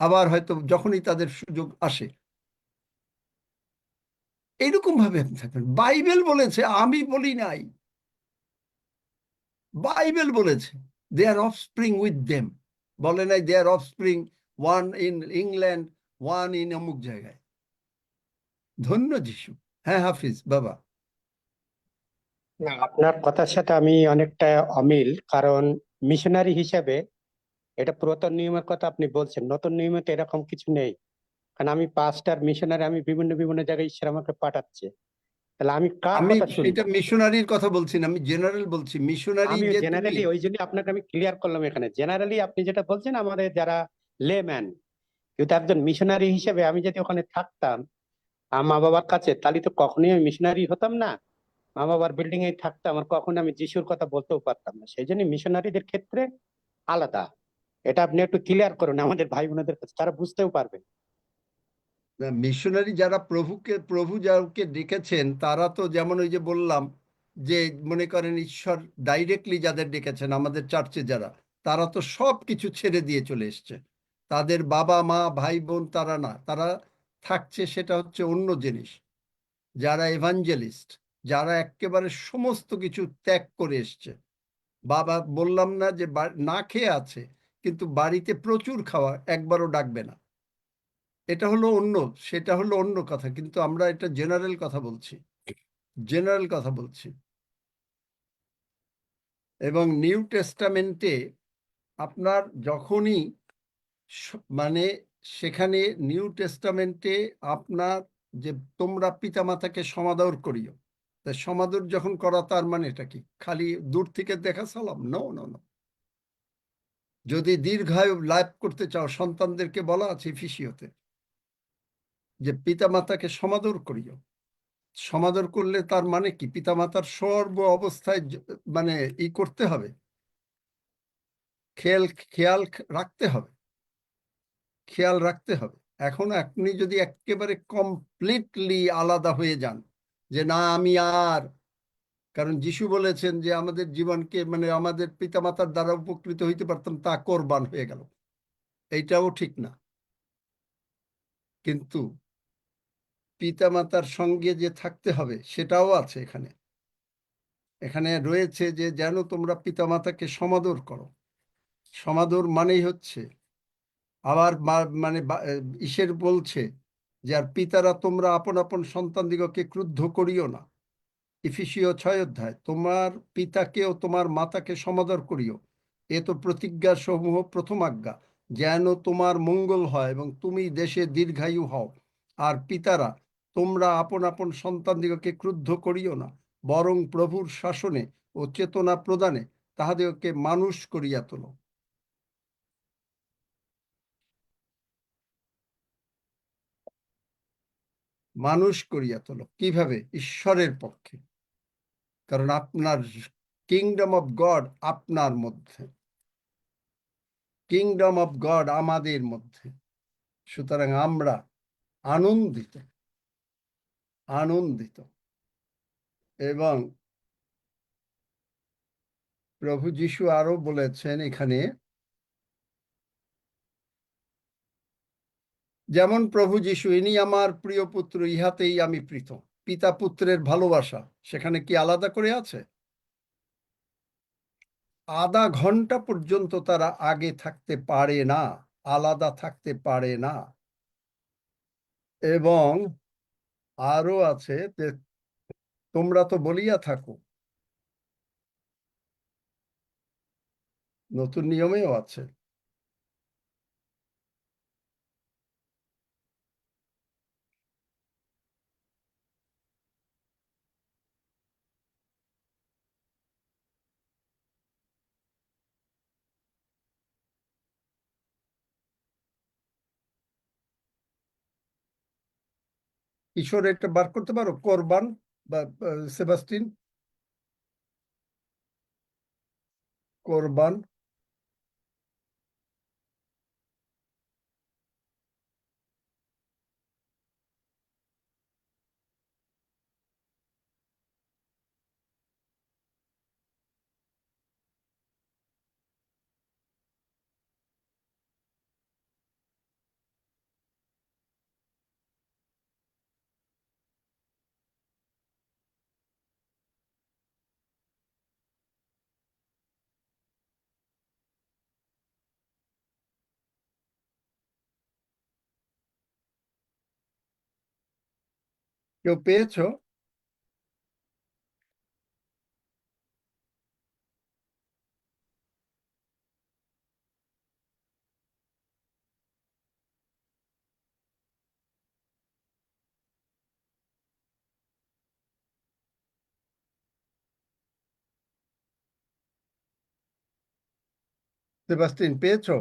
আবার হয়তো যখনই তাদের সুযোগ আসে, এইরকম ভাবে আপনি থাকবেন। বাইবেল বলেছে, আমি বলি নাই, বাইবেল বলেছে they are offspring with them. বলে নাই they are offspring one in England, one in অমুক জায়গায়। ধন্য যিশু। হ্যাঁ হাফিজ বাবা। না, আপনার কথার সাথে আমি অনেকটা অমিল, কারণ মিশনারি হিসেবে এটা পুরাতন নিয়মের কথা আপনি বলছেন, নতুন নিয়মে তো এরকম কিছু নেই। কারণ আমি পাস্টার মিশনারি, আমি বিভিন্ন বিভিন্ন জায়গায় ঈশ্বর আমাকে পাঠাচ্ছে, তাহলে আমি কার আমি কথা শুনবো? এটা মিশনারির কথা বলছি না, আমি জেনারেল বলছি। মিশনারি আমি যে তুমি, জেনারেলি, ওই জন্য আপনাকে আমি ক্লিয়ার করলাম এখানে, জেনারেলি আপনি যেটা বলছেন আমাদের যারা লেম্যান। কিন্তু একজন মিশনারি হিসেবে আমি যদি ওখানে থাকতাম মা বাবার কাছে, তাহলে তো কখনোই আমি মিশনারি হতাম না। মা বাবার বিল্ডিং এ থাকতাম, আর কখনো আমি যিশুর কথা বলতেও পারতাম না। সেই জন্য মিশনারিদের ক্ষেত্রে আলাদা। এটা আপনি একটু ক্লিয়ার করুন আমাদের ভাই বোনদের কাছে, তারা বুঝতেও পারবে। মিশনারি যারা প্রভু যাকে ডেকেছেন তারা তো যেমন ওই যে বললাম যে মনে করেন ঈশ্বর ডাইরেক্টলি যাদের ডেকেছেন আমাদের চার্চে যারা, তারা তো সব কিছু ছেড়ে দিয়ে চলে এসছে। তাদের বাবা মা ভাই বোন তারা না, তারা থাকছে সেটা হচ্ছে অন্য জিনিস। যারা এভাঞ্জেলিস্ট, যারা একেবারে সমস্ত কিছু ত্যাগ করে এসছে। বাবা বললাম না যে না খেয়ে আছে, কিন্তু বাড়িতে প্রচুর খাওয়া, একবারও ডাকবে না। এটা হলো অন্য, সেটা হলো অন্য কথা, কিন্তু আমরা এটা জেনারেল কথা বলছি, জেনারেল কথা বলছি। এবং নিউ টেস্টামেন্টে আপনার যখনই মানে সেখানে নিউ টেস্টামেন্টে আপনার যে তোমরা পিতামাতাকে সমাদর করিও, তা সমাদর যখন করা তার মানে এটা কি খালি দূর থেকে দেখা সালাম? No no no. যদি দীর্ঘায়ু লাভ করতে চাও, সন্তানদেরকে বলা আছে এফিসিওতে যে পিতামাতাকে সমাদর করিও। সমাদর করলে তার মানে কি, পিতামাতার সর্ব অবস্থায় মানে করতে হবে, খেয়াল রাখতে হবে, খেয়াল রাখতে হবে। এখন আপনি যদি একেবারে কমপ্লিটলি আলাদা হয়ে যান যে না আমি আর, কারণ যিশু বলেছেন যে আমাদের জীবনকে মানে আমাদের পিতামাতার দ্বারা উপকৃত হইতে পারতাম, তা কোরবান হয়ে গেল, এইটাও ঠিক না। কিন্তু পিতামাতার সঙ্গে যে থাকতে হবে সেটাও আছে এখানে। এখানে রয়েছে যে যেন তোমরা পিতামাতাকে সমাদর করো। সমাদর মানেই হচ্ছে আবার মানে ঈশ্বর বলছে যে আর পিতারা তোমরা আপন আপন সন্তানদিগকে ক্রুদ্ধ করিও না। ইফিসীয় 6 অধ্যায়, তোমার পিতাকে ও তোমার মাতাকে সমাদর করিও, এ তো প্রতিজ্ঞা সমূহ প্রথম আজ্ঞা, যেন তোমার মঙ্গল হয় এবং তুমি দেশে দীর্ঘায়ু হও। আর পিতারা তোমরা আপন আপন সন্তানদিগকে ক্রুদ্ধ করিও না, বরং প্রভুর শাসনে ও চেতনা প্রদানে তাহাদিগকে মানুষ করিয়া তোলো। মানুষ করিয়া তোলো কিভাবে? ঈশ্বরের পক্ষে। কারণ আপনার কিংডম অফ গড আপনার মধ্যে, কিংডম অফ গড আমাদের মধ্যে। সুতরাং আমরা আনন্দিত, আনন্দিত। এবং প্রভু যিশু আরো বলেছেন এখানে, যেমন প্রভু যিশু, ইনি আমার প্রিয় পুত্র, ইহাতেই আমি প্রীত। পিতা পুত্রের ভালোবাসা সেখানে কি আলাদা করে আছে? আধা ঘন্টা পর্যন্ত তারা আগে থাকতে পারে না, আলাদা থাকতে পারে না। এবং আরো আছে যে তোমরা তো বলিয়া থাকো, নতুন নিয়মেও আছে। কিশোর একটা বার করতে পারো, কোরবান বা সেবাস্টিন, কোরবান। কেউ পেয়েছো? সেবাস্টিন পেয়েছো?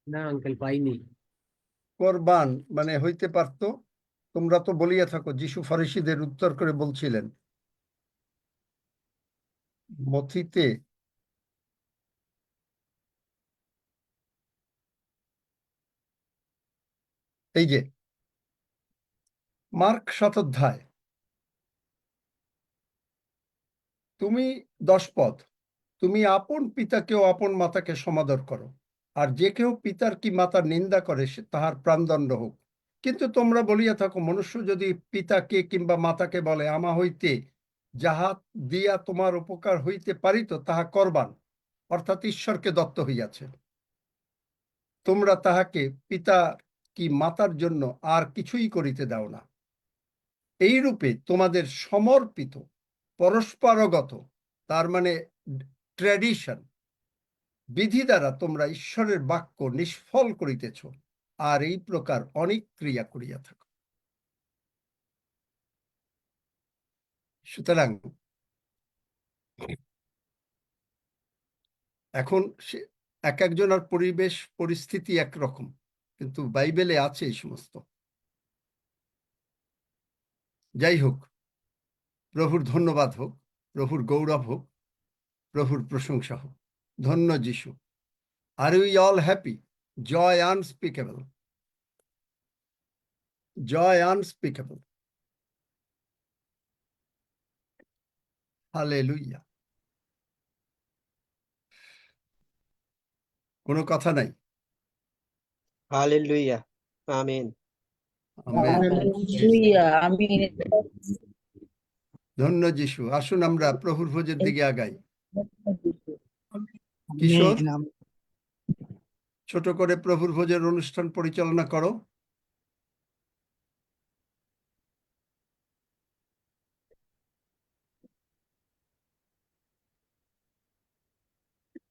না আঙ্কেল, পাইনি। কোরবান মানে হইতে পারতো, তোমরা তো বলিয়া থাকো, যিশু ফরিসীদের উত্তর করে বলছিলেন মথিতে, এই যে মার্ক 7 অধ্যায়, তুমি 10 পদ, তুমি আপন পিতাকে ও আপন মাতাকে সমাদর করো, আর যে কেউ পিতার কি মাতার নিন্দা করে সে তাহার প্রাণদণ্ড হোক। কিন্তু তোমরা বলিয়া থাকো, মনুষ্য যদি পিতাকে কিংবা মাতাকে বলে, আমা হইতে যাহা দিয়া তোমার উপকার হইতে পারিত তাহা করবান, অর্থাৎ ঈশ্বরকে দত্ত হইয়াছে, তোমরা তাহাকে পিতা কি মাতার জন্য আর কিছুই করিতে দাও না। এইরূপে তোমাদের সমর্পিত পরস্পরগত, তার মানে ট্র্যাডিশন, বিধি দ্বারা তোমরা ঈশ্বরের বাক্য নিষ্ফল করিতেছ, আর এই প্রকার অনেক ক্রিয়া করিয়া থাকো। সুতরাং এখন এক একজনের পরিবেশ পরিস্থিতি একরকম, কিন্তু বাইবেলে আছে এই সমস্ত। যাই হোক, প্রভুর ধন্যবাদ হোক, প্রভুর গৌরব হোক, প্রভুর প্রশংসা হোক। ধন্য Jishu. Are we all happy? Joy unspeakable, joy unspeakable. Hallelujah. কোনো কথা নাই? Hallelujah, amen. Amen. Hallelujah, amen. ধন্য যিশু। আসুন আমরা প্রভুর ভোজের দিকে আগাই। কিশোর, ছোট করে প্রভুর ভোজের অনুষ্ঠান পরিচালনা করো।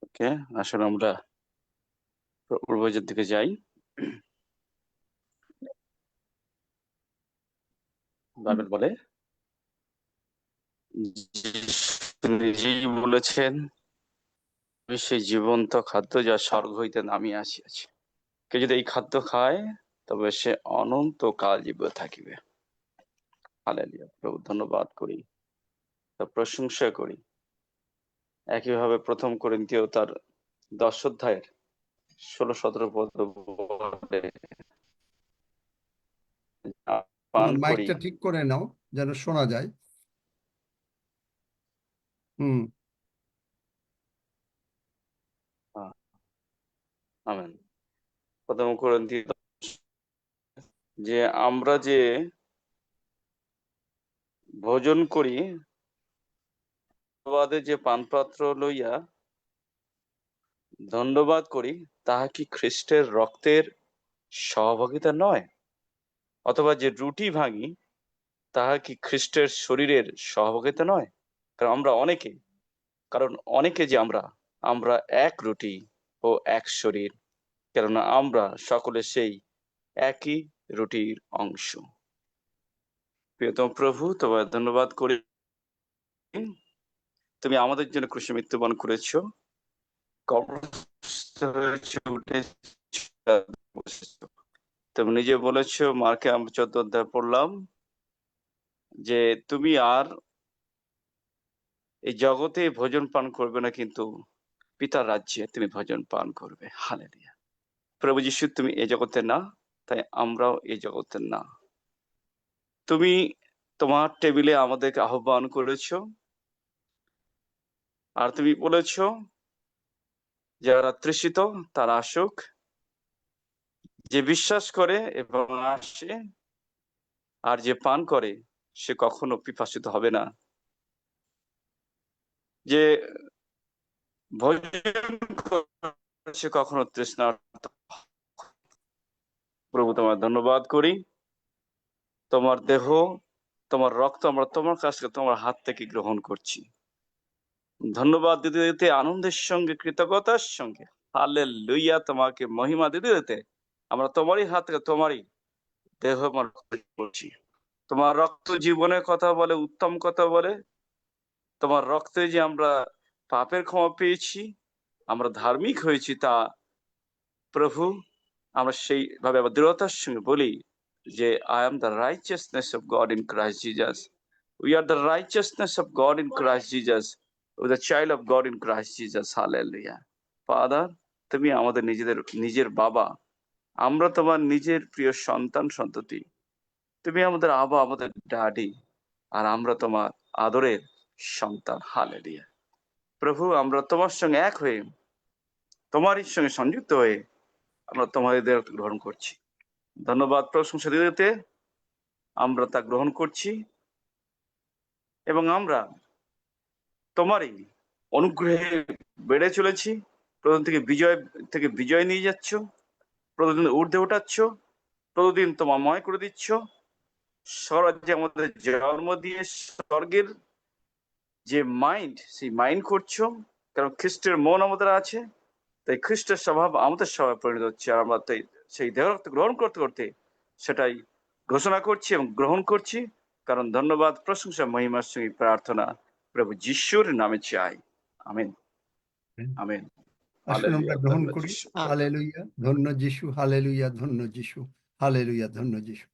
ওকে, আসুন আমরা প্রভুর ভোজের দিকে যাই। বাইবেল বলে, যিশু নিজেই বলেছেন, সেই জীবন্ত খাদ্য যা স্বর্গ হইতে নামিয়া আসিয়াছে, কেউ যদি এই খাদ্য খায় তবে সে অনন্ত কাল জীবিত থাকিবে। হালেলুয়া। প্রভু ধন্যবাদ করি, তার প্রশংসা করি। একইভাবে প্রথম করিন্থীয় তার 10 অধ্যায়ের 16-17 পদ বলে, পান করি। মাইকটা ঠিক করে নাও যেন শোনা যায়। আমেন। প্রথম করিন্থীয় যে আমরা যে ভোজন করি, বাদে যে পানপাত্র লইয়া ধন্যবাদ করি, তাহা কি খ্রিস্টের রক্তের সহভাগিতা নয়? অথবা যে রুটি ভাঙি, তাহা কি খ্রিস্টের শরীরের সহভাগিতা নয়? কারণ অনেকে যে আমরা এক রুটি ও এক শরীর, কেননা আমরা সকলে সেই একই রুটির অংশ। প্রিয়তম প্রভু, তোমায় ধন্যবাদ করি, তুমি আমাদের জন্য ক্রুশে মৃত্যুবরণ করেছো, কবরস্থ হয়েছো, উঠেছো, বসেছো। তুমি নিজে বলেছো, মার্কে আমরা 14 অধ্যায় পড়লাম, যে তুমি আর এই জগতে ভোজন পান করবে না, কিন্তু পিতার রাজ্যে তুমি ভোজন পান করবে। হালেলুয়া। প্রভু যিশু, তুমি এই জগতে না, তাই আমরাও এই জগতের না। তুমি তোমার টেবিলে আমাদেরকে আহ্বান করেছো, আর তুমি বলেছো যারা তৃষিত তারা আসুক, যে বিশ্বাস করে এবং আসে, আর যে পান করে সে কখনো পিপাসিত হবে না। যে ভোজন করে সে কখনো তৃষ্ণার্ত। প্রভু, তোমার ধন্যবাদ করি, তোমার দেহ, তোমার রক্ত আমরা তোমার কাছ থেকে, তোমার হাত থেকে গ্রহণ করছি। ধন্যবাদ দিতে দিতে, আনন্দের সঙ্গে, কৃতজ্ঞতার সঙ্গে, হালেলুয়া, তোমাকে মহিমা দিতে দিতে আমরা তোমারই হাত থেকে তোমারই দেহ আমরা করছি। তোমার রক্ত জীবনের কথা বলে, উত্তম কথা বলে। তোমার রক্তে যে আমরা পাপের ক্ষমা পেয়েছি, আমরা ধার্মিক হয়েছি, তা প্রভু আমরা সেইভাবে আবার দৃঢ়তার সঙ্গে বলি যে I am the righteousness of God in Christ Jesus. We are the righteousness of God in Christ Jesus. We are the child of God in Christ Jesus. Hallelujah. Father, তুমি আমাদের নিজের বাবা, আমরা তোমার নিজের প্রিয় সন্তান সন্ততি। তুমি আমাদের আবা, আমাদের ড্যাডি, আর আমরা তোমার আদরের সন্তান। হালেলুয়া। প্রভু, আমরা তোমার সঙ্গে এক হয়ে, তোমারই সঙ্গে সংযুক্ত হয়ে আমরা তোমাদের গ্রহণ করছি। ধন্যবাদ প্রশংসা দিতে আমরা তা গ্রহণ করছি, এবং আমরা তোমারই অনুগ্রহে বেড়ে চলেছি। প্রতিদিন থেকে বিজয় নিয়ে যাচ্ছ, প্রতিদিন ঊর্ধ্বে ওঠাচ্ছ, প্রতিদিন তোমাময় করে দিচ্ছ। স্বরাজ্যে আমাদের জন্ম দিয়ে স্বর্গের যে মাইন্ড, সেই মাইন্ড করছো, কারণ খ্রিস্টের মন আমাদের আছে, তাই খ্রিস্টের স্বভাব আমাদের স্বভাবে পরিণত হচ্ছে। আর আমরা তাই সেই দেহ রক্ত গ্রহণ করতে করতে সেটাই ঘোষণা করছি এবং গ্রহণ করছি। কারণ ধন্যবাদ, প্রশংসা, মহিমার সঙ্গে প্রার্থনা প্রভু যিশুর নামে চাই। Amen, amen. আসুন আমরা গ্রহণ ধন্যবাদ করি। যিশু। হালেলুয়া, ধন্য যিশু, হালেলুয়া, ধন্য যিশু, হালেলুয়া, ধন্য যিশু।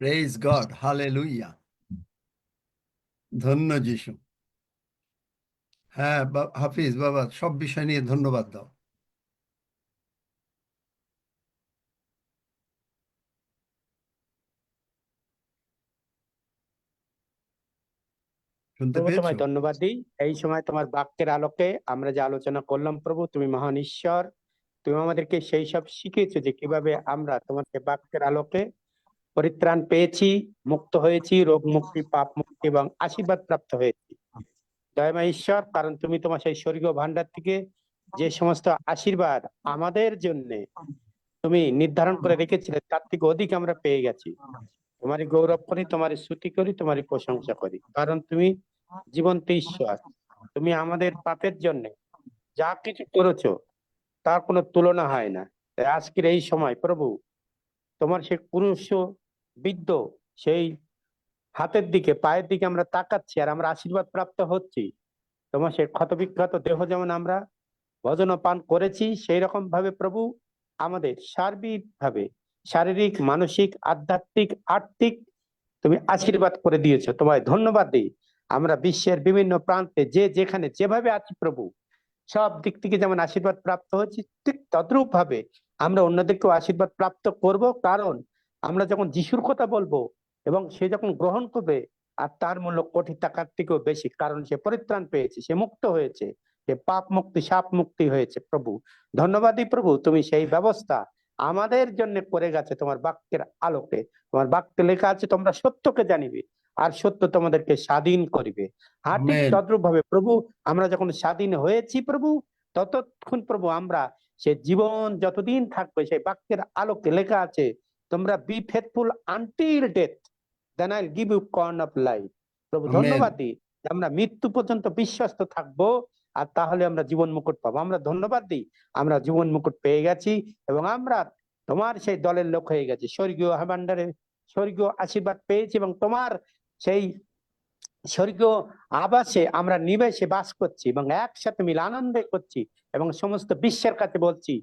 প্রেজ গড, হালেলুয়া, ধন্য যিশু। হ্যাঁ হাফিজ বাবা, সব বিষয় নিয়ে ধন্যবাদ দাও। শুনতে প্রভু, পেয়েছো? তোমায় ধন্যবাদ দিই। এই সময় তোমার বাক্যের আলোকে আমরা যে আলোচনা করলাম, প্রভু তুমি মহান ঈশ্বর, তুমি আমাদেরকে সেই সব শিখিয়েছো যে কিভাবে আমরা তোমার বাক্যের আলোকে পরিত্রাণ পেয়েছি, মুক্ত হয়েছি, রোগ মুক্তি, পাপ মুক্তি এবং আশীর্বাদ প্রাপ্ত হয়েছি। দয়াময় ঈশ্বর, কারণ তুমি তোমার সেই স্বর্গীয় ভান্ডার থেকে যে সমস্ত আশীর্বাদ আমাদের জন্য তুমি নির্ধারণ করে রেখেছিলে, তার থেকে অধিক আমরা পেয়ে গেছি। তোমারই গৌরব করি, তোমারই স্তুতি করি, তোমারই প্রশংসা করি, কারণ তুমি জীবন্ত ঈশ্বর। তুমি আমাদের পাপের জন্য যা কিছু করেছো তার কোনো তুলনা হয় না। তাই আজকের এই সময় প্রভু তোমার সেই পুরুষ বৃদ্ধ সেই হাতের দিকে, পায়ের দিকে আমরা তাকাচ্ছি, আর আমরা আশীর্বাদ প্রাপ্ত হচ্ছি। তোমার সেই ক্ষতবিক্ষত দেহ যেমন আমরা ভোজন পান করেছি, সেই রকম ভাবে প্রভু আমাদের সার্বিক ভাবে, শারীরিক, মানসিক, আধ্যাত্মিক, আর্থিক তুমি আশীর্বাদ করে দিয়েছো। তোমায় ধন্যবাদ দিই। আমরা বিশ্বের বিভিন্ন প্রান্তে যে যেখানে যেভাবে আছি প্রভু, সব দিক থেকে যেমন আশীর্বাদ প্রাপ্ত হচ্ছি, ঠিক তদ্রূপ ভাবে আমরা অন্যদেরকেও আশীর্বাদ প্রাপ্ত করব। কারণ আমরা যখন যিশুর কথা বলবো এবং সে যখন গ্রহণ করবে, আর তার মূল্য কোটি টাকার থেকেও বেশি, কারণ সে পরিত্রাণ পেয়েছে, সে মুক্ত হয়েছে, সে পাপ মুক্তি, সাপ মুক্তি হয়েছে। প্রভু ধন্যবাদই প্রভু, তুমি সেই ব্যবস্থা আমাদের জন্য করে গেছে তোমার বাক্যের আলোকে। তোমার বাক্যে লেখা আছে তোমরা সত্যকে জানিবে আর সত্য তোমাদেরকে স্বাধীন করিবে। হ্যাঁ, ঠিক আমেন। তদ্রূপ ভাবে প্রভু আমরা যখন স্বাধীন হয়েছি প্রভু, ততক্ষণ প্রভু আমরা সে জীবন যতদিন থাকবে সেই বাক্যের আলোকে লেখা আছে তোমরা be faithful until death, then I'll give you corn of life. প্রভু আমেন। ধন্যবাদ দিই যে আমরা মৃত্যু পর্যন্ত বিশ্বস্ত থাকবো, আর তাহলে আমরা জীবন মুকুট পাবো। আমরা ধন্যবাদ দিই আমরা জীবন মুকুট পেয়ে গেছি এবং আমরা তোমার সেই দলের লোক হয়ে গেছি, স্বর্গীয় ভান্ডারে স্বর্গীয় আশীর্বাদ পেয়েছি এবং তোমার সেই স্বর্গীয় আবাসে আমরা নিবেশে বাস করছি এবং একসাথে মিলে আনন্দে করছি এবং সমস্ত বিশ্বের কাছে বলছি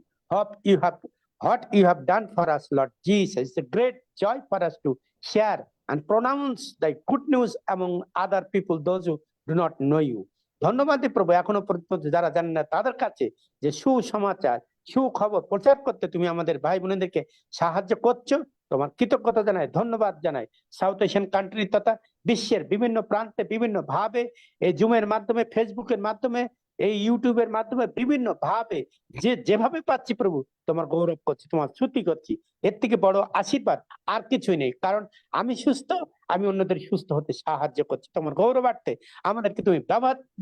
what you have done for us, Lord Jesus. It's a great joy for us to share and pronounce the good news among other people, those who do not know you. ধন্যবাদ প্রভু, এখনো পর্যন্ত যারা জানেন না তাদের কাছে যে সুসমাচার সুখবর প্রচার করতে তুমি আমাদের ভাই বোনেদেরকে সাহায্য করছো। তোমার কৃতজ্ঞতা জানাই, ধন্যবাদ জানাই। সাউথ এশিয়ান কান্ট্রি তথা বিশ্বের বিভিন্ন প্রান্তে বিভিন্ন ভাবে এই জুমের মাধ্যমে, ফেসবুকের মাধ্যমে, এই ইউটিউবের মাধ্যমে বিভিন্ন ভাবে যে যেভাবে পাচ্ছি প্রভু তোমার গৌরব করছি, তোমার স্তুতি করছি। এর থেকে বড় আশীর্বাদ আর কিছুই নেই, কারণ আমি সুস্থ, আমি অন্যদের সুস্থ হতে সাহায্য করছি। তোমার গৌরবার্থে আমাদেরকে তুমি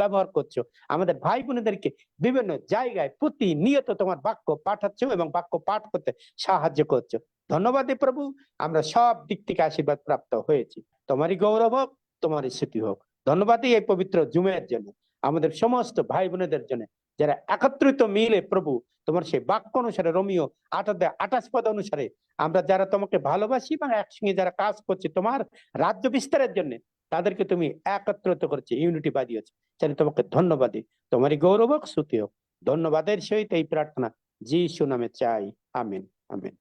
ব্যবহার করছো, আমাদের ভাই বোনেদেরকে বিভিন্ন জায়গায় প্রতিনিয়ত তোমার বাক্য পাঠাচ্ছ এবং বাক্য পাঠ করতে সাহায্য করছো। ধন্যবাদ প্রভু, আমরা সব দিক থেকে আশীর্বাদ প্রাপ্ত হয়েছি। তোমারই গৌরব হোক, তোমারই স্তুতি হোক। ধন্যবাদই এই পবিত্র জুমের জন্য, আমাদের সমস্ত ভাই বোনেদের জন্য যারা একত্রিত মিলে প্রভু তোমার সেই বাক্য অনুসারে, রোমিও 8:28 পদ অনুসারে আমরা যারা তোমাকে ভালোবাসি এবং একসঙ্গে যারা কাজ করছি তোমার রাজ্য বিস্তারের জন্য, তাদেরকে তুমি একত্রিত করেছে, ইউনিটি বাঁধিয়েছে। সেটা তোমাকে ধন্যবাদ দিই, তোমারই গৌরব হোক, স্তুতি হোক। ধন্যবাদের সহিত এই প্রার্থনা যিশু নামে চাই, আমিন আমিন।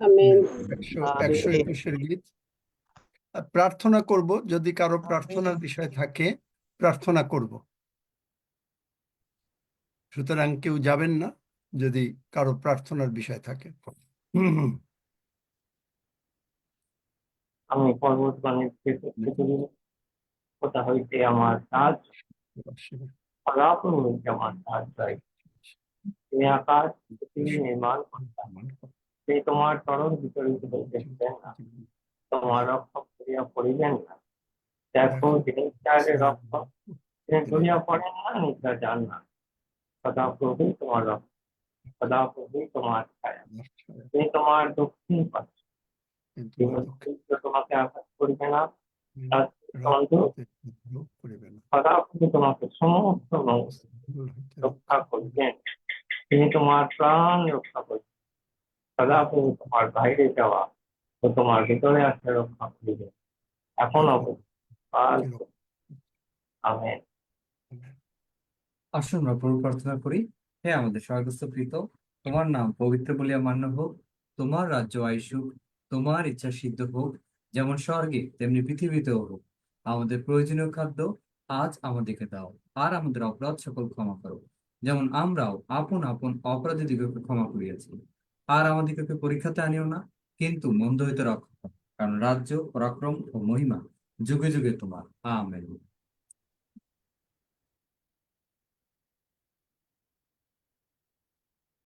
121 গীত প্রার্থনা করব, যদি কারো প্রার্থনার বিষয় থাকে প্রার্থনা করব। সুতরাং কেউ যাবেন না যদি কারো প্রার্থনার বিষয় থাকে। আমি পর্বতগণের কোথা হইতে আমার সাজ, ফলাফল হইতে আমার সাজ চাই। তুমি আকাশ পৃথিবী নির্মাণ করতাম, সে তোমার চরণ বিচলিত হইতেছিলেন না, তোমার রক্ষক করিয়া পড়িবেন না। দেখো যিনি চাইলে রক্ষক, তিনি ধরিয়া পড়েন না, নিদ্রা যান না। সদা প্রভুই তোমার রক্ষক, সদা প্রভুই তোমার ছায়া। তিনি তোমার দক্ষিণ পাশে, তোমাকে আঘাত করবে না, সদা প্রভু তোমাকে সমস্ত রক্ষা করবেন। তিনি তোমার প্রাণ রক্ষা করবেন। সদা প্রভু তোমার বাইরে যাওয়া ও তোমার ভিতরে আসা রক্ষা করিবেন, এখন আমেন। আসুন আমরা প্রভু প্রার্থনা করি। হে আমাদের স্বর্গস্থ পিতা, তোমার নাম পবিত্র বলিয়া মান্য হোক, তোমার রাজ্য আইসুক, তোমার ইচ্ছা সিদ্ধ হোক, যেমন স্বর্গে তেমনি পৃথিবীতেও হোক। আমাদের প্রয়োজনীয় খাদ্য আজ আমাদেরকে দাও, আর আমাদের অপরাধ সকল ক্ষমা করো, যেমন আমরাও আপন আপন অপরাধীদিগকে ক্ষমা করিয়াছি। আর আমাদিগকে পরীক্ষাতে আনিও না, কিন্তু মন্দ হইতে রক্ষা করো, কারণ রাজ্য, পরাক্রম ও মহিমা যুগে যুগে তোমার। আমেন।